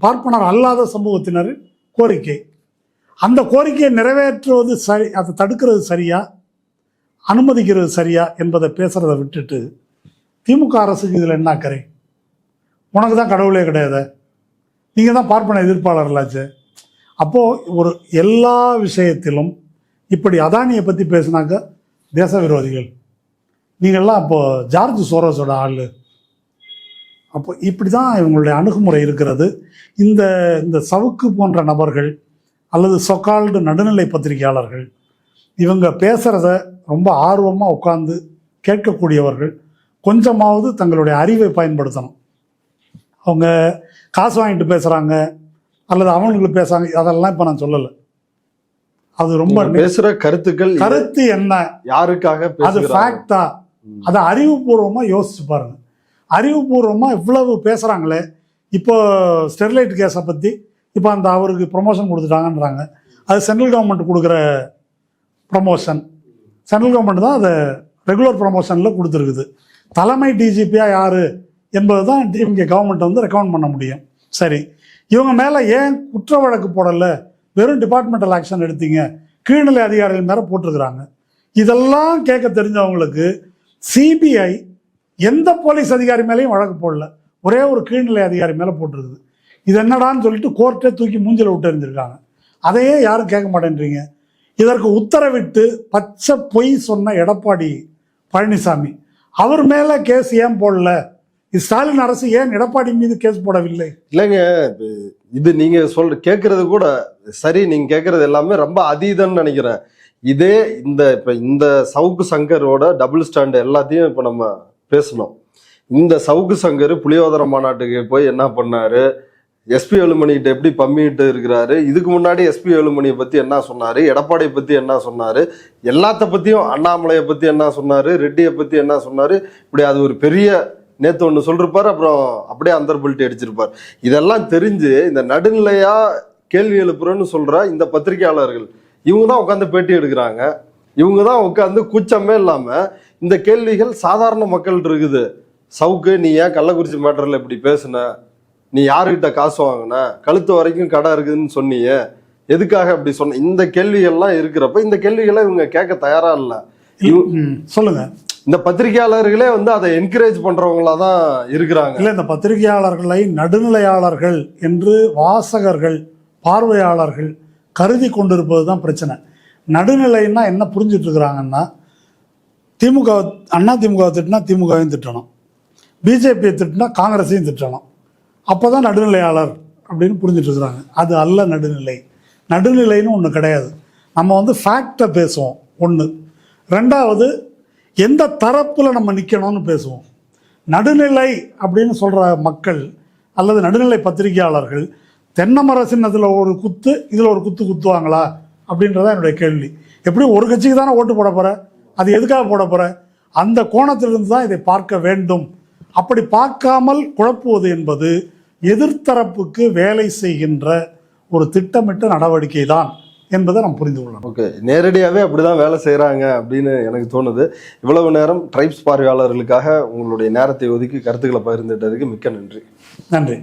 பார்ப்பனர் அல்லாத சமூகத்தினரின் கோரிக்கை. அந்த கோரிக்கையை நிறைவேற்றுவது சரி, அதை தடுக்கிறது சரியா, அனுமதிக்கிறது சரியா என்பதை பேசுறதை விட்டுட்டு திமுக அரசுக்கு இதில் என்ன அக்கறை, உனக்கு தான் கடவுளே கிடையாது, நீங்கள் தான் பார்ப்பன எதிர்ப்பாளர்களாச்சு. அப்போது ஒரு எல்லா விஷயத்திலும் இப்படி அதானியை பற்றி பேசினாக்க தேச விரோதிகள், நீங்கள்லாம் அப்போது ஜார்ஜ் சோரோஸோட ஆள், அப்போ இப்படி தான் இவங்களுடைய அணுகுமுறை இருக்கிறது. இந்த சவுக்கு போன்ற நபர்கள் அல்லது சொக்கால்டு நடுநிலை பத்திரிகையாளர்கள் இவங்க பேசுகிறத ரொம்ப ஆர்வமாக உட்கார்ந்து கேட்கக்கூடியவர்கள் கொஞ்சமாவது தங்களுடைய அறிவை பயன்படுத்தணும். அவங்க காசு வாங்கிட்டு பேசுகிறாங்க அல்லது அவங்களுக்கு பேசுறாங்க, அதெல்லாம் இப்போ நான் சொல்லலை. அது ரொம்ப பேசுகிற கருத்து என்ன, யாருக்காக, அது ஃபேக்டா, அதை அறிவுபூர்வமாக யோசிச்சு பாருங்க. அறிவுபூர்வமாக இவ்வளவு பேசுகிறாங்களே. இப்போ ஸ்டெர்லைட் கேஸை பற்றி இப்போ அந்த அவருக்கு ப்ரொமோஷன் கொடுத்துட்டாங்கன்றாங்க. அது சென்ட்ரல் கவர்மெண்ட் கொடுக்குற ப்ரமோஷன், சென்ட்ரல் கவர்மெண்ட் தான் அதை ரெகுலர் ப்ரமோஷனில் கொடுத்துருக்குது. தலைமை டிஜிபியாக யார் என்பது தான் இங்கே கவர்மெண்ட் ரெக்கமெண்ட் பண்ண முடியும். சரி, இவங்க மேலே ஏன் குற்ற வழக்கு போடலை, வெறும் டிபார்ட்மெண்டல் ஆக்ஷன் எடுத்தீங்க, கீழ்நிலை அதிகாரிகள் மேலே போட்டிருக்கிறாங்க. இதெல்லாம் கேட்க தெரிஞ்சவங்களுக்கு சிபிஐ எந்த போலீஸ் அதிகாரி மேலேயும் வழக்கு போடல, ஒரே ஒரு கீழ்நிலை அதிகாரி மேலே போட்டிருக்குது. இது என்னடான்னு சொல்லிட்டு கோர்ட்டே தூக்கி மூஞ்சில் விட்டு எறிஞ்சிருக்காங்க. அதையே யாரும் கேட்க மாட்டேன்றீங்க. இதற்கு உத்தரவிட்டு பச்சை பொய் சொன்ன எடப்பாடி பழனிசாமி அவர் மேலே கேஸ் ஏன் போடல, ஸ்டாலின் அரசு ஏன் எடப்பாடி மீது கேஸ் போடவில்லை? இல்லைங்க, இது நீங்க கேட்கறது கூட சரி, நீங்க கேட்கறது எல்லாமே ரொம்ப அதீதம்னு நினைக்கிறேன். இதே இந்த சவுக்கு சங்கரோட டபுள் ஸ்டாண்ட் எல்லாத்தையும் இப்ப நம்ம பேசணும். இந்த சவுக்கு சங்கர் புளியோதர மாநாட்டுக்கு போய் என்ன பண்ணாரு, எஸ்பி வேலுமணிகிட்ட எப்படி பம்மிட்டு இருக்கிறாரு, இதுக்கு முன்னாடி எஸ்பி வேலுமணியை பத்தி என்ன சொன்னாரு, எடப்பாடியை பத்தி என்ன சொன்னாரு, எல்லாத்த பத்தியும், அண்ணாமலையை பத்தி என்ன சொன்னாரு, ரெட்டியை பத்தி என்ன சொன்னாரு, இப்படி அது ஒரு பெரிய நேத்து ஒன்று சொல்லிருப்பாரு, அப்புறம் அப்படியே அந்தர்பல்ட்டி அடிச்சிருப்பார். இதெல்லாம் தெரிஞ்சு இந்த நடுநிலையா கேள்வி எழுப்புறன்னு சொல்ற இந்த பத்திரிகையாளர்கள் இவங்க தான் உட்காந்து பேட்டி எடுக்கிறாங்க. இவங்க தான் உட்காந்து கூச்சமே இல்லாம இந்த கேள்விகள் சாதாரண மக்கள் இருக்குது. சவுக்கு, நீ ஏன் கள்ளக்குறிச்சி மேட்டர்ல இப்படி பேசுன, நீ யாருக்கிட்ட காசு வாங்கின, கழுத்து வரைக்கும் கடை இருக்குதுன்னு சொன்னியே, எதுக்காக அப்படி சொன்ன, இந்த கேள்விகள்லாம் இருக்கிறப்ப இந்த கேள்விகளை இவங்க கேட்க தயாரா இல்லை. சொல்லுங்க. இந்த பத்திரிகையாளர்களே வந்து அதை என்கரேஜ் பண்றவங்களா தான் இருக்கிறாங்க. இல்ல, இந்த பத்திரிகையாளர்களை நடுநிலையாளர்கள் என்று வாசகர்கள், பார்வையாளர்கள் கருதி கொண்டிருப்பது தான் பிரச்சனை. நடுநிலைன்னா என்ன புரிஞ்சுட்டு இருக்கிறாங்கன்னா, திமுக அண்ணா திமுக திட்டினா திமுகவையும் திட்டணும், பிஜேபியை திட்டினா காங்கிரஸையும் திட்டணும், அப்போதான் நடுநிலையாளர் அப்படின்னு புரிஞ்சுட்டு இருக்கிறாங்க. அது அல்ல நடுநிலை. நடுநிலைன்னு ஒன்று கிடையாது. நம்ம வந்து ஃபேக்டை பேசுவோம் ஒன்று. ரெண்டாவது, எந்த தரப்பில் நம்ம நிற்கணும்னு பேசுவோம். நடுநிலை அப்படின்னு சொல்கிற மக்கள் அல்லது நடுநிலை பத்திரிகையாளர்கள் தென்னமர சின்னத்தில் ஒரு குத்து, இதில் ஒரு குத்து குத்துவாங்களா அப்படின்றதான் என்னுடைய கேள்வி. எப்படி ஒரு கட்சிக்கு தானே ஓட்டு போட போகிற, அது எதுக்காக போட போகிற, அந்த கோணத்திலிருந்து தான் இதை பார்க்க வேண்டும். அப்படி பார்க்காமல் குழப்புவது என்பது எதிர்த்தரப்புக்கு வேலை செய்கின்ற ஒரு திட்டமிட்ட நடவடிக்கை தான் என்பதை நாம் புரிந்து கொள்ளணும். ஓகே, நேரடியாகவே அப்படிதான் வேலை செய்கிறாங்க அப்படின்னு எனக்கு தோணுது. இவ்வளவு நேரம் ட்ரைப்ஸ் பார்வையாளர்களுக்காக உங்களுடைய நேரத்தை ஒதுக்கி கருத்துக்களை பகிர்ந்துட்டதுக்கு மிக்க நன்றி. நன்றி.